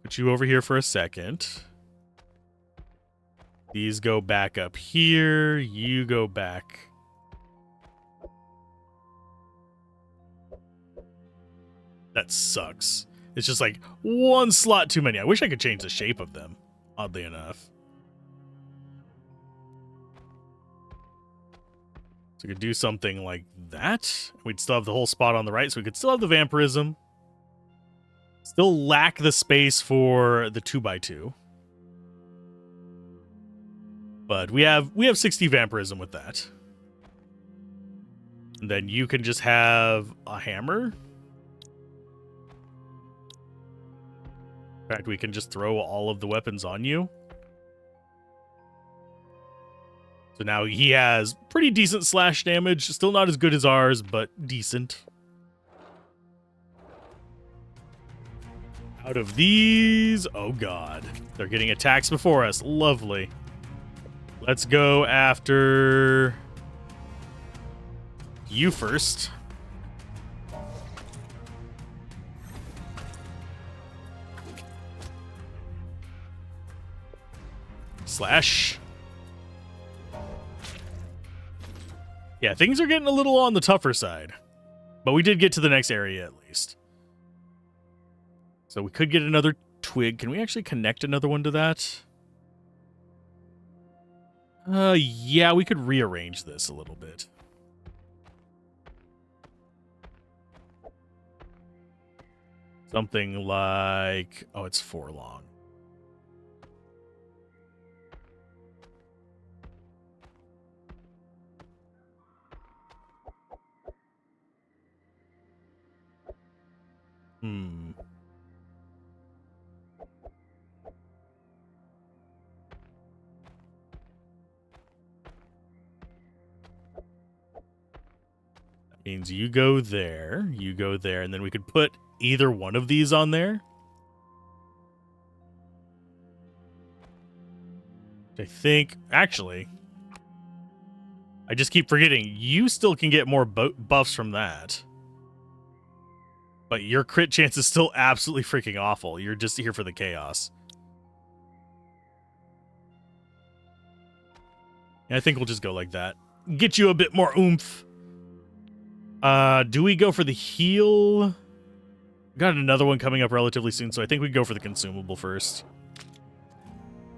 Put you over here for a second. These go back up here. You go back. That sucks. It's just like one slot too many. I wish I could change the shape of them, oddly enough. So we could do something like that. We'd still have the whole spot on the right, so we could still have the vampirism. Still lack the space for the 2x2. But we have 60 vampirism with that. And then you can just have a hammer. In fact, we can just throw all of the weapons on you. So now he has pretty decent slash damage. Still not as good as ours, but decent. Out of these... oh, God. They're getting attacks before us. Lovely. Let's go after... you first. Slash. Yeah, things are getting a little on the tougher side. But we did get to the next area at least. So we could get another twig. Can we actually connect another one to that? Yeah, we could rearrange this a little bit. Something like... oh, it's 4 long. That means you go there, and then we could put either one of these on there. I think, actually, I just keep forgetting, you still can get more buffs from that. But your crit chance is still absolutely freaking awful. You're just here for the chaos. And I think we'll just go like that. Get you a bit more oomph. Do we go for the heal? Got another one coming up relatively soon, so I think we go for the consumable first.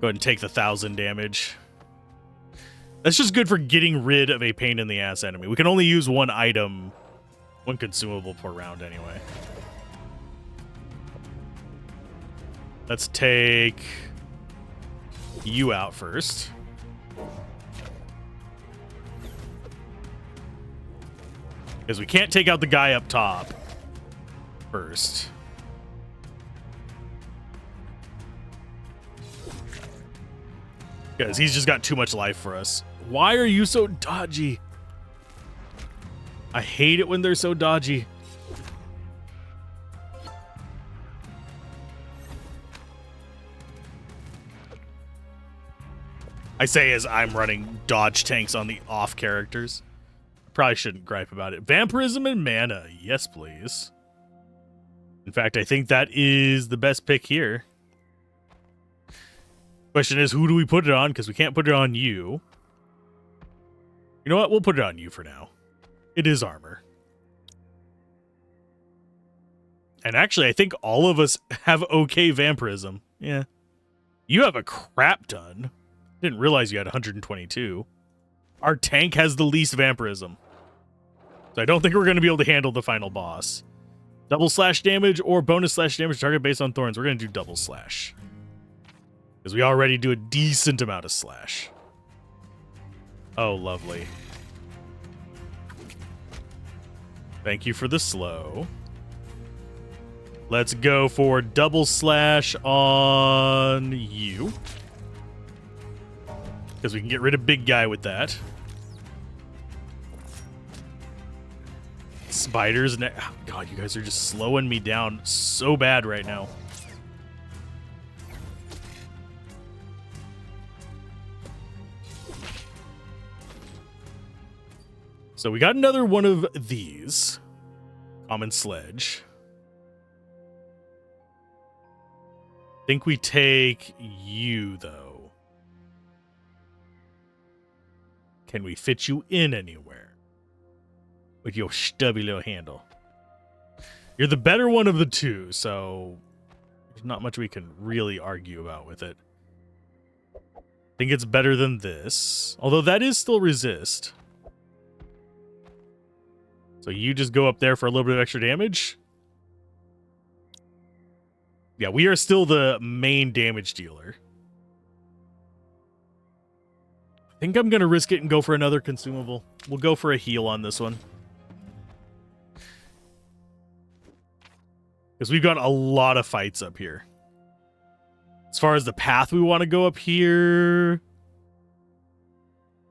Go ahead and take the 1,000 damage. That's just good for getting rid of a pain in the ass enemy. We can only use one item, one consumable per round anyway. Let's take you out first. Because we can't take out the guy up top first. Because he's just got too much life for us. Why are you so dodgy? I hate it when they're so dodgy. I say as I'm running dodge tanks on the off characters. Probably shouldn't gripe about it. Vampirism and mana. Yes, please. In fact, I think that is the best pick here. Question is, who do we put it on? Because we can't put it on you. You know what? We'll put it on you for now. It is armor. And actually, I think all of us have okay vampirism. Yeah. You have a crap ton. Didn't realize you had 122. Our tank has the least vampirism. So I don't think we're going to be able to handle the final boss. Double slash damage or bonus slash damage target based on thorns. We're going to do double slash. Because we already do a decent amount of slash. Oh, lovely. Thank you for the slow. Let's go for double slash on you. Because we can get rid of big guy with that. Spiders. Oh, God, you guys are just slowing me down so bad right now. So we got another one of these. Common sledge. Think we take you, though. Can we fit you in anywhere? With your stubby little handle. You're the better one of the two, so there's not much we can really argue about with it. Think it's better than this. Although that is still resist. So you just go up there for a little bit of extra damage? Yeah, we are still the main damage dealer. I think I'm going to risk it and go for another consumable. We'll go for a heal on this one. Because we've got a lot of fights up here. As far as the path we want to go up here,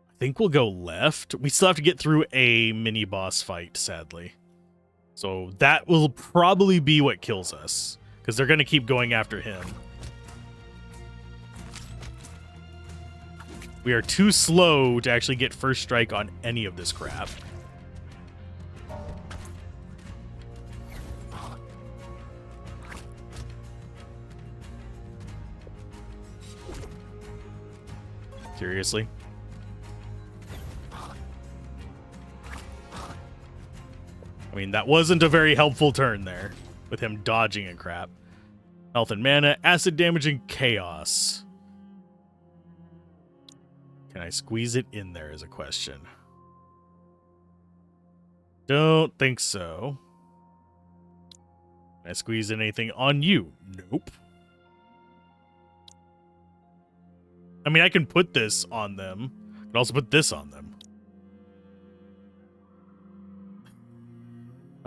I think we'll go left. We still have to get through a mini boss fight, sadly. So that will probably be what kills us. Because they're going to keep going after him. We are too slow to actually get first strike on any of this crap. Seriously? I mean, that wasn't a very helpful turn there, with him dodging and crap. Health and mana, acid damage, and chaos. Can I squeeze it in there is a question. Don't think so. Can I squeeze in anything on you? Nope. I mean, I can put this on them. I can also put this on them.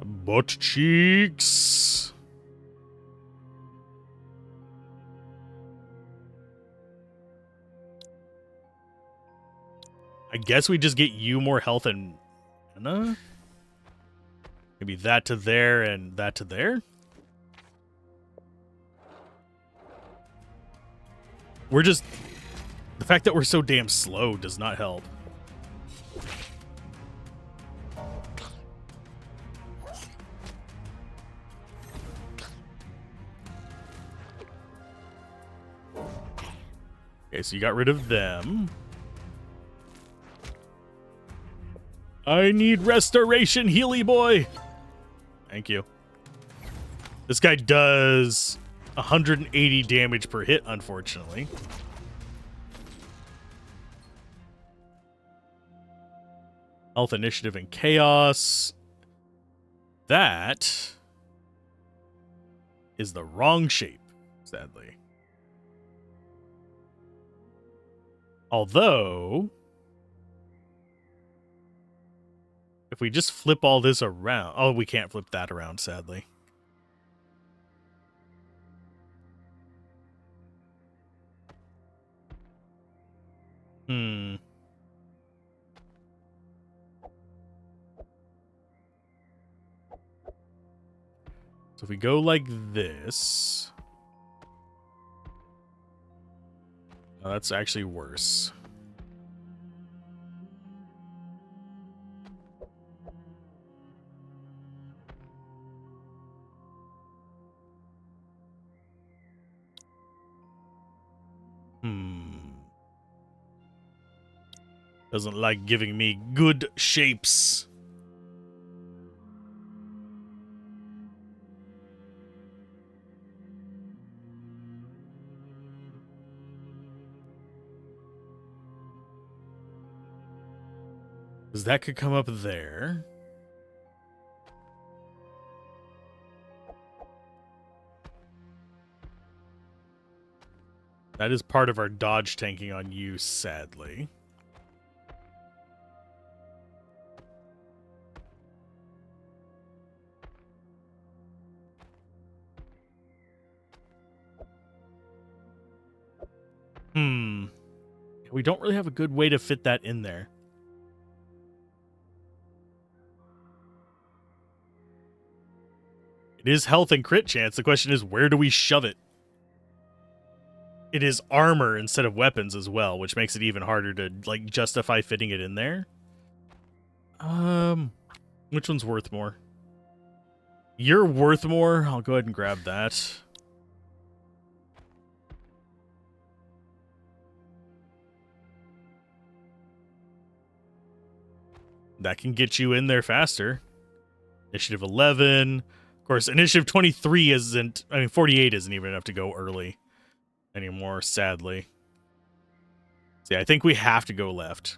Butt cheeks. I guess we just get you more health and mana. Maybe that to there and that to there. We're just... The fact that we're so damn slow does not help. Okay, so you got rid of them. I need restoration, Healy boy. Thank you. This guy does 180 damage per hit, unfortunately. Health, initiative, and chaos. That is the wrong shape, sadly. Although, if we just flip all this around... Oh, we can't flip that around, sadly. So if we go like this... Oh, that's actually worse. Doesn't like giving me good shapes. Because that could come up there. That is part of our dodge tanking on you, sadly. We don't really have a good way to fit that in there. It is health and crit chance. The question is, where do we shove it? It is armor instead of weapons as well, which makes it even harder to like justify fitting it in there. Which one's worth more? You're worth more. I'll go ahead and grab that. That can get you in there faster. Initiative 11. Of course, initiative 23 isn't... I mean, 48 isn't even enough to go early anymore, sadly. See, I think we have to go left.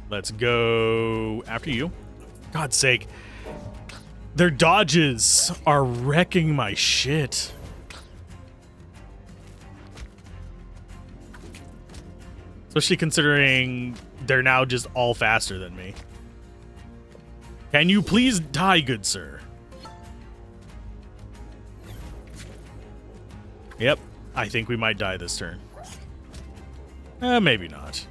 Let's go after you. For God's sake. Their dodges are wrecking my shit. Especially considering they're now just all faster than me. Can you please die, good sir? Yep, I think we might die this turn. Maybe not.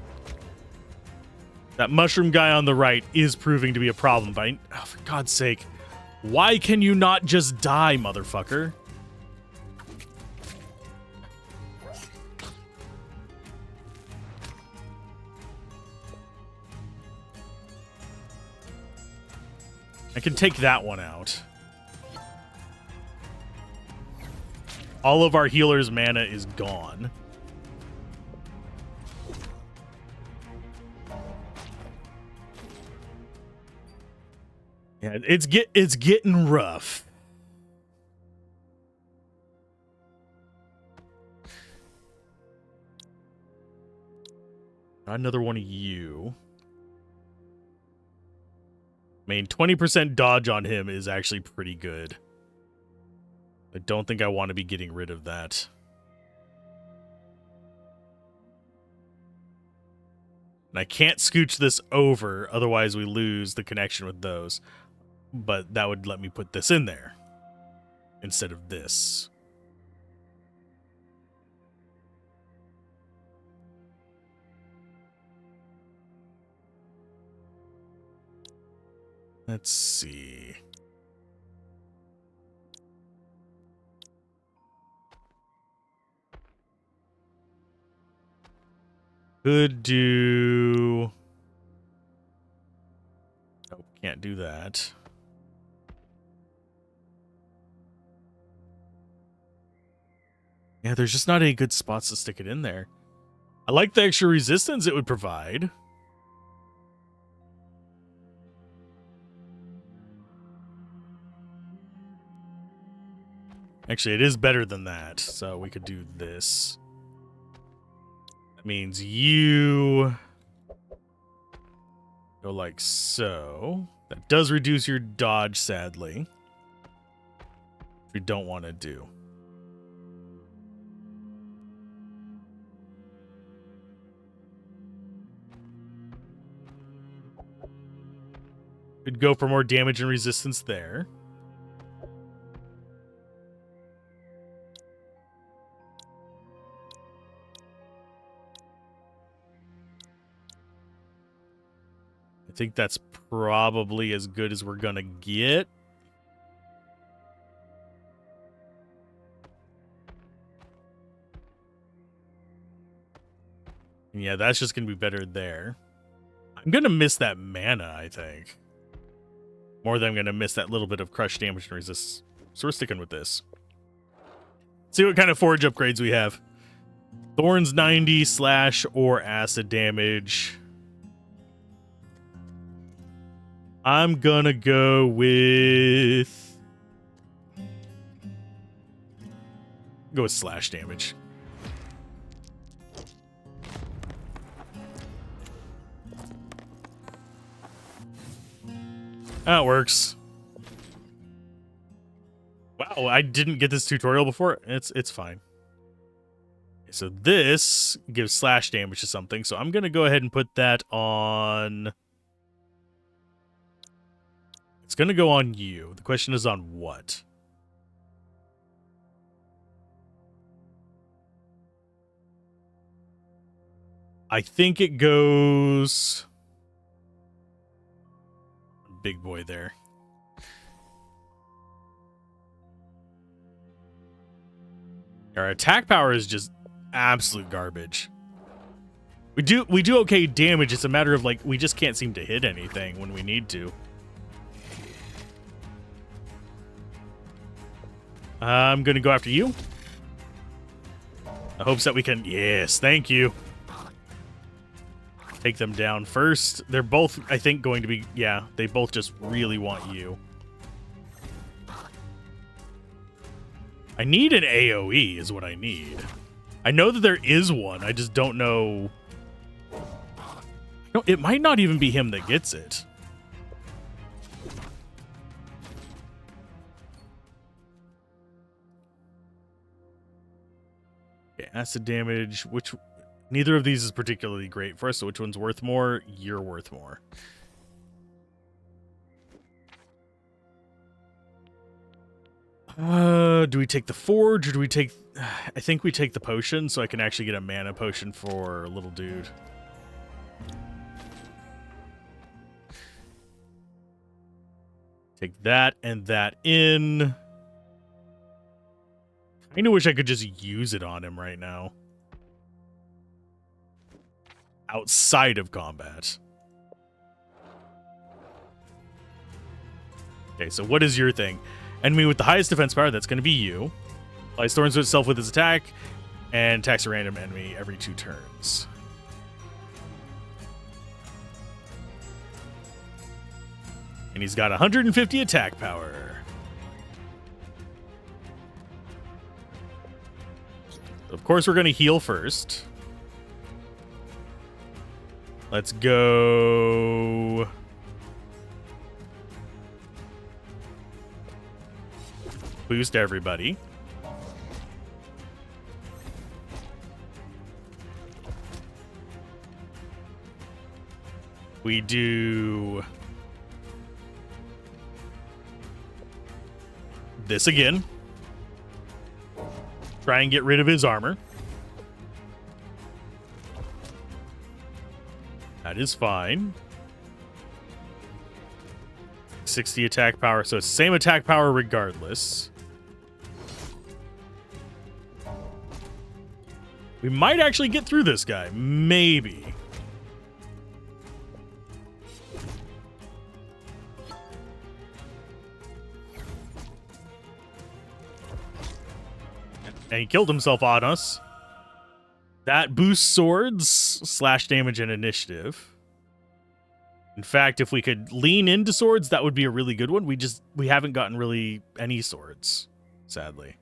That mushroom guy on the right is proving to be a problem, but oh, for God's sake, why can you not just die, motherfucker? I can take that one out. All of our healers' mana is gone. Yeah, it's getting rough. Another one of you. I mean, 20% dodge on him is actually pretty good. I don't think I want to be getting rid of that. And I can't scooch this over, otherwise we lose the connection with those. But that would let me put this in there instead of this. Let's see. Could do... Nope, can't do that. Yeah, there's just not any good spots to stick it in there. I like the extra resistance it would provide. Actually, it is better than that, so we could do this. That means you go like so. That does reduce your dodge, sadly. Which we don't want to do. Could go for more damage and resistance there. I think that's probably as good as we're gonna get. Yeah, that's just gonna be better there. I'm gonna miss that mana, I think. More than I'm gonna miss that little bit of crush damage and resist. So we're sticking with this. See what kind of forge upgrades we have. Thorns 90, slash or acid damage. I'm gonna go with... Go with slash damage. That works. Wow, I didn't get this tutorial before. It's fine. So this gives slash damage to something. So I'm going to go ahead and put that on... It's going to go on you. The question is on what? I think it goes... Big boy there. Our attack power is just absolute garbage. We do okay damage. It's a matter of, like, we just can't seem to hit anything when we need to. I'm going to go after you. I hopes that we can... Yes, thank you. Take them down first. They're both, I think, going to be... Yeah, they both just really want you. I need an AoE is what I need. I know that there is one. I just don't know... No, it might not even be him that gets it. Okay, acid damage, which... Neither of these is particularly great for us, so which one's worth more? You're worth more. Do we take the forge, or do we take... I think we take the potion, so I can actually get a mana potion for little dude. Take that and that in. I kinda wish I could just use it on him right now. Outside of combat. Okay, so what is your thing? Enemy with the highest defense power, that's going to be you. Applies thorns to itself with his attack, and attacks a random enemy every 2 turns. And he's got 150 attack power. Of course, we're going to heal first. Let's go... Boost everybody. We do... this again. Try and get rid of his armor. That is fine. 60 attack power, so it's the same attack power regardless. We might actually get through this guy. Maybe. And he killed himself on us. That boosts swords, slash damage, and initiative. In fact, if we could lean into swords, that would be a really good one. We haven't gotten really any swords, sadly.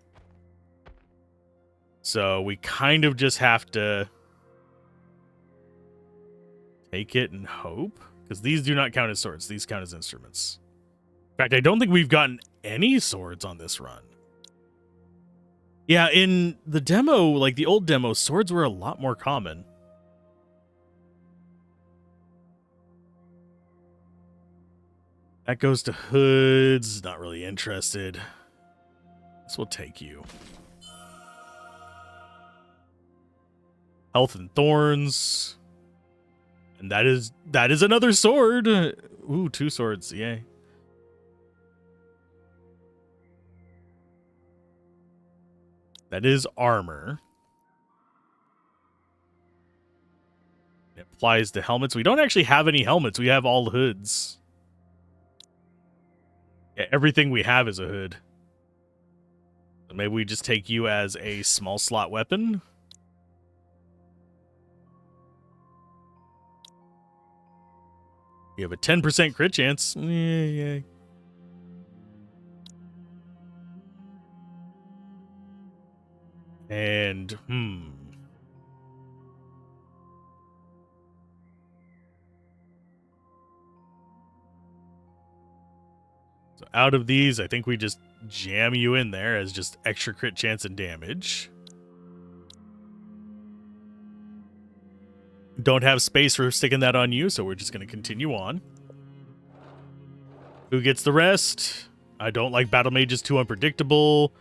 So we kind of just have to take it and hope. Because these do not count as swords. These count as instruments. In fact, I don't think we've gotten any swords on this run. Yeah, in the demo, like the old demo, swords were a lot more common. That goes to hoods. Not really interested. This will take you. Health and thorns. And that is another sword. Ooh, 2 swords. Yay. That is armor. It applies to helmets. We don't actually have any helmets. We have all hoods. Yeah, everything we have is a hood. So maybe we just take you as a small slot weapon. You have a 10% crit chance. Yeah. And, out of these, I think we just jam you in there as just extra crit chance and damage. Don't have space for sticking that on you, so we're just going to continue on. Who gets the rest? I don't like battle mages, too unpredictable.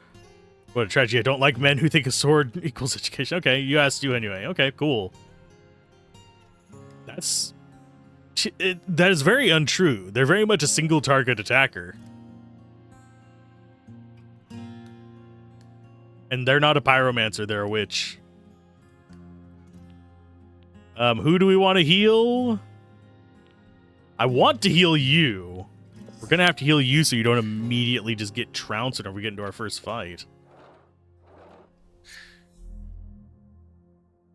What a tragedy. I don't like men who think a sword equals education. Okay, you asked you anyway. Okay, cool. That is very untrue. They're very much a single target attacker. And they're not a pyromancer, they're a witch. Who do we want to heal? I want to heal you. We're gonna have to heal you so you don't immediately just get trounced whenever we get into our first fight.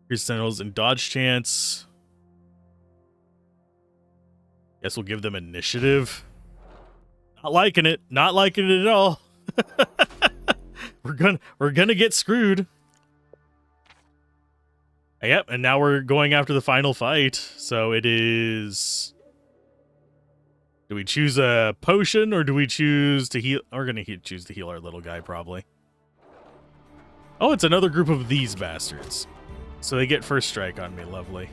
Here's Sentinels and dodge chance. Guess we'll give them initiative. Not liking it. Not liking it at all. We're gonna get screwed. Yep, and now we're going after the final fight. So it is... Do we choose a potion or do we choose to heal? We're gonna choose to heal our little guy, probably. Oh, it's another group of these bastards. So they get first strike on me. Lovely.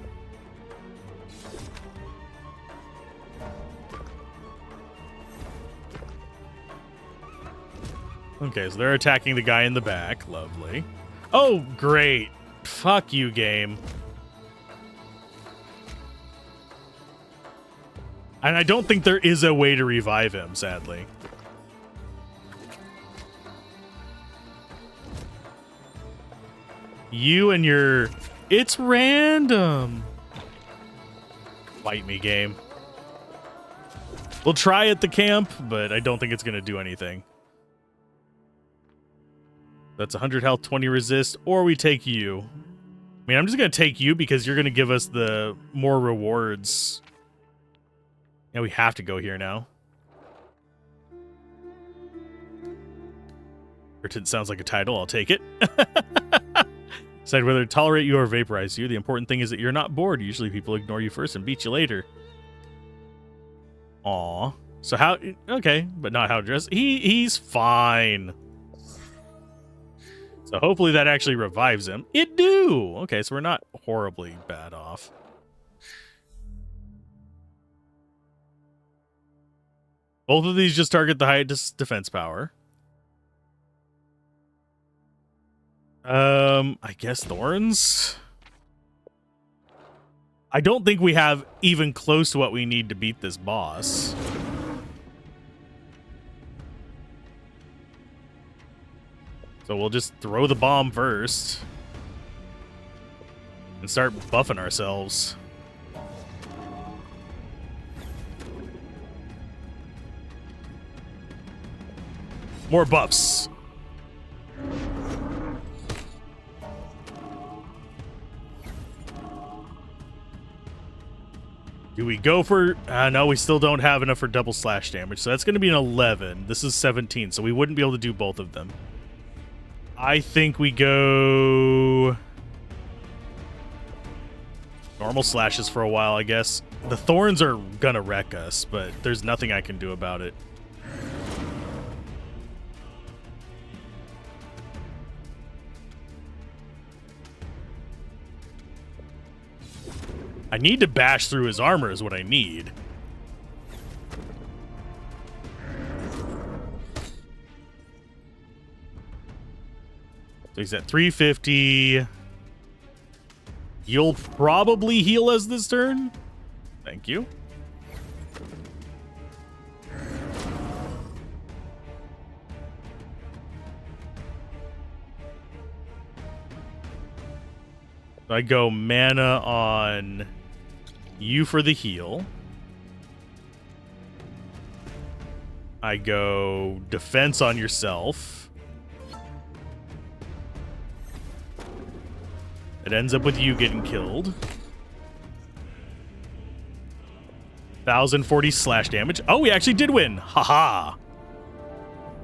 Okay, so they're attacking the guy in the back. Lovely. Oh, great. Fuck you, game. And I don't think there is a way to revive him, sadly. You and your... It's random. Fight me, game. We'll try at the camp, but I don't think it's going to do anything. That's 100 health, 20 resist, or we take you. I mean, I'm just going to take you because you're going to give us the more rewards. Yeah, we have to go here now. Irritant sounds like a title. I'll take it. Decide whether to tolerate you or vaporize you. The important thing is that you're not bored. Usually people ignore you first and beat you later. Aw. So how... Okay, but not how to dress. He's fine. So hopefully that actually revives him. It do! Okay, so we're not horribly bad off. Both of these just target the highest defense power. I guess Thorns? I don't think we have even close to what we need to beat this boss. So we'll just throw the bomb first. And start buffing ourselves. More buffs. Do we go for... no, we still don't have enough for double slash damage. So that's going to be an 11. This is 17, so we wouldn't be able to do both of them. I think we go... normal slashes for a while, I guess. The thorns are going to wreck us, but there's nothing I can do about it. I need to bash through his armor is what I need. So he's at 350. You'll probably heal us this turn. Thank you. I go mana on you for the heal. I go defense on yourself. It ends up with you getting killed. 1040 slash damage. Oh, we actually did win. Haha.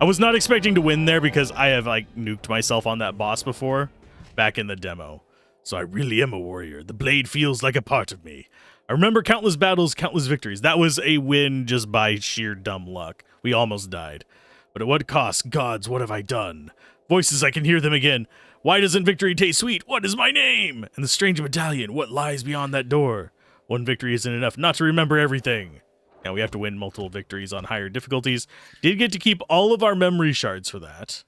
I was not expecting to win there because I have like nuked myself on that boss before back in the demo. So I really am a warrior. The blade feels like a part of me. I remember countless battles, countless victories. That was a win just by sheer dumb luck. We almost died. But at what cost? Gods, what have I done? Voices, I can hear them again. Why doesn't victory taste sweet? What is my name? And the strange medallion, what lies beyond that door? One victory isn't enough not to remember everything. Now we have to win multiple victories on higher difficulties. Did get to keep all of our memory shards for that.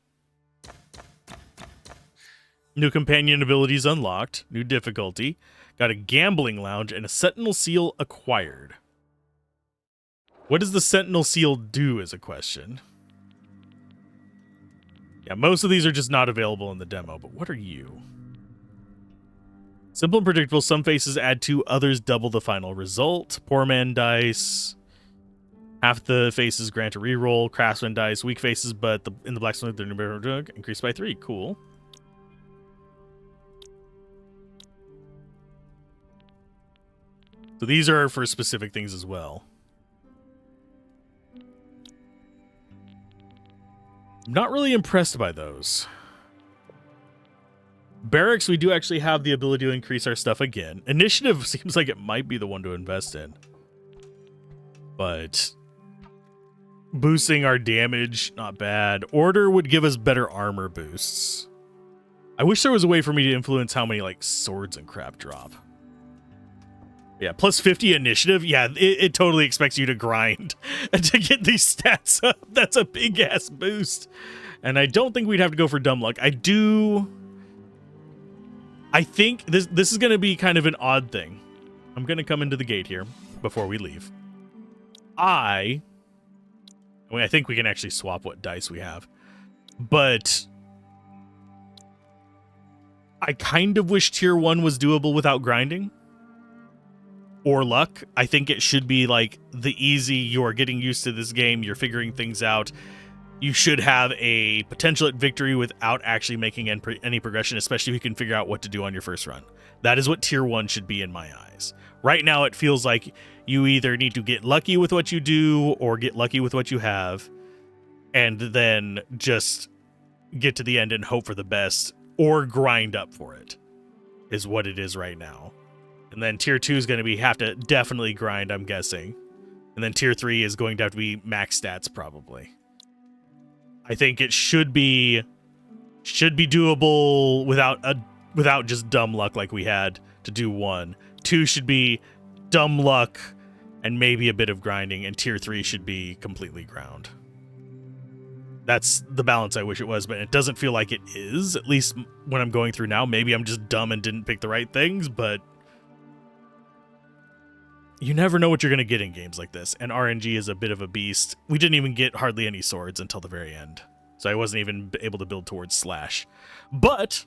New companion abilities unlocked. New difficulty. Got a gambling lounge and a sentinel seal acquired. What does the sentinel seal do is a question. Yeah, most of these are just not available in the demo, but what are you? Simple and predictable. Some faces add 2, others double the final result. Poor man dice. Half the faces grant a reroll. Craftsman dice. Weak faces, but in the blacksmith, their number increased by 3. Cool. So these are for specific things as well. I'm not really impressed by those. Barracks, we do actually have the ability to increase our stuff again. Initiative seems like it might be the one to invest in. But boosting our damage, not bad. Order would give us better armor boosts. I wish there was a way for me to influence how many like swords and crap drop. Yeah, plus 50 initiative. Yeah, it totally expects you to grind to get these stats up. That's a big ass boost. And I don't think we'd have to go for dumb luck. I think this is going to be kind of an odd thing. I'm going to come into the gate here before we leave. I think we can actually swap what dice we have. But I kind of wish tier 1 was doable without grinding. Or luck. I think it should be like the easy, you're getting used to this game, you're figuring things out. You should have a potential at victory without actually making any progression, especially if you can figure out what to do on your first run. That is what tier 1 should be in my eyes. Right now it feels like you either need to get lucky with what you do or get lucky with what you have and then just get to the end and hope for the best or grind up for it is what it is right now. And then tier 2 is going to have to definitely grind, I'm guessing. And then tier 3 is going to have to be max stats, probably. I think it should be doable without just dumb luck like we had to do 1. 2 should be dumb luck and maybe a bit of grinding, and tier 3 should be completely ground. That's the balance I wish it was, but it doesn't feel like it is, at least when I'm going through now. Maybe I'm just dumb and didn't pick the right things, but you never know what you're going to get in games like this, and RNG is a bit of a beast. We didn't even get hardly any swords until the very end, so I wasn't even able to build towards Slash. But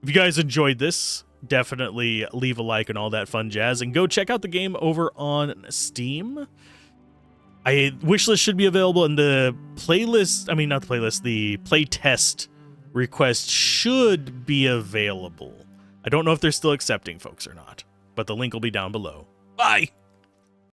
if you guys enjoyed this, definitely leave a like and all that fun jazz, and go check out the game over on Steam. Wishlist should be available in the playlist. I mean, not the playlist, the playtest request should be available. I don't know if they're still accepting folks or not, but the link will be down below. Bye!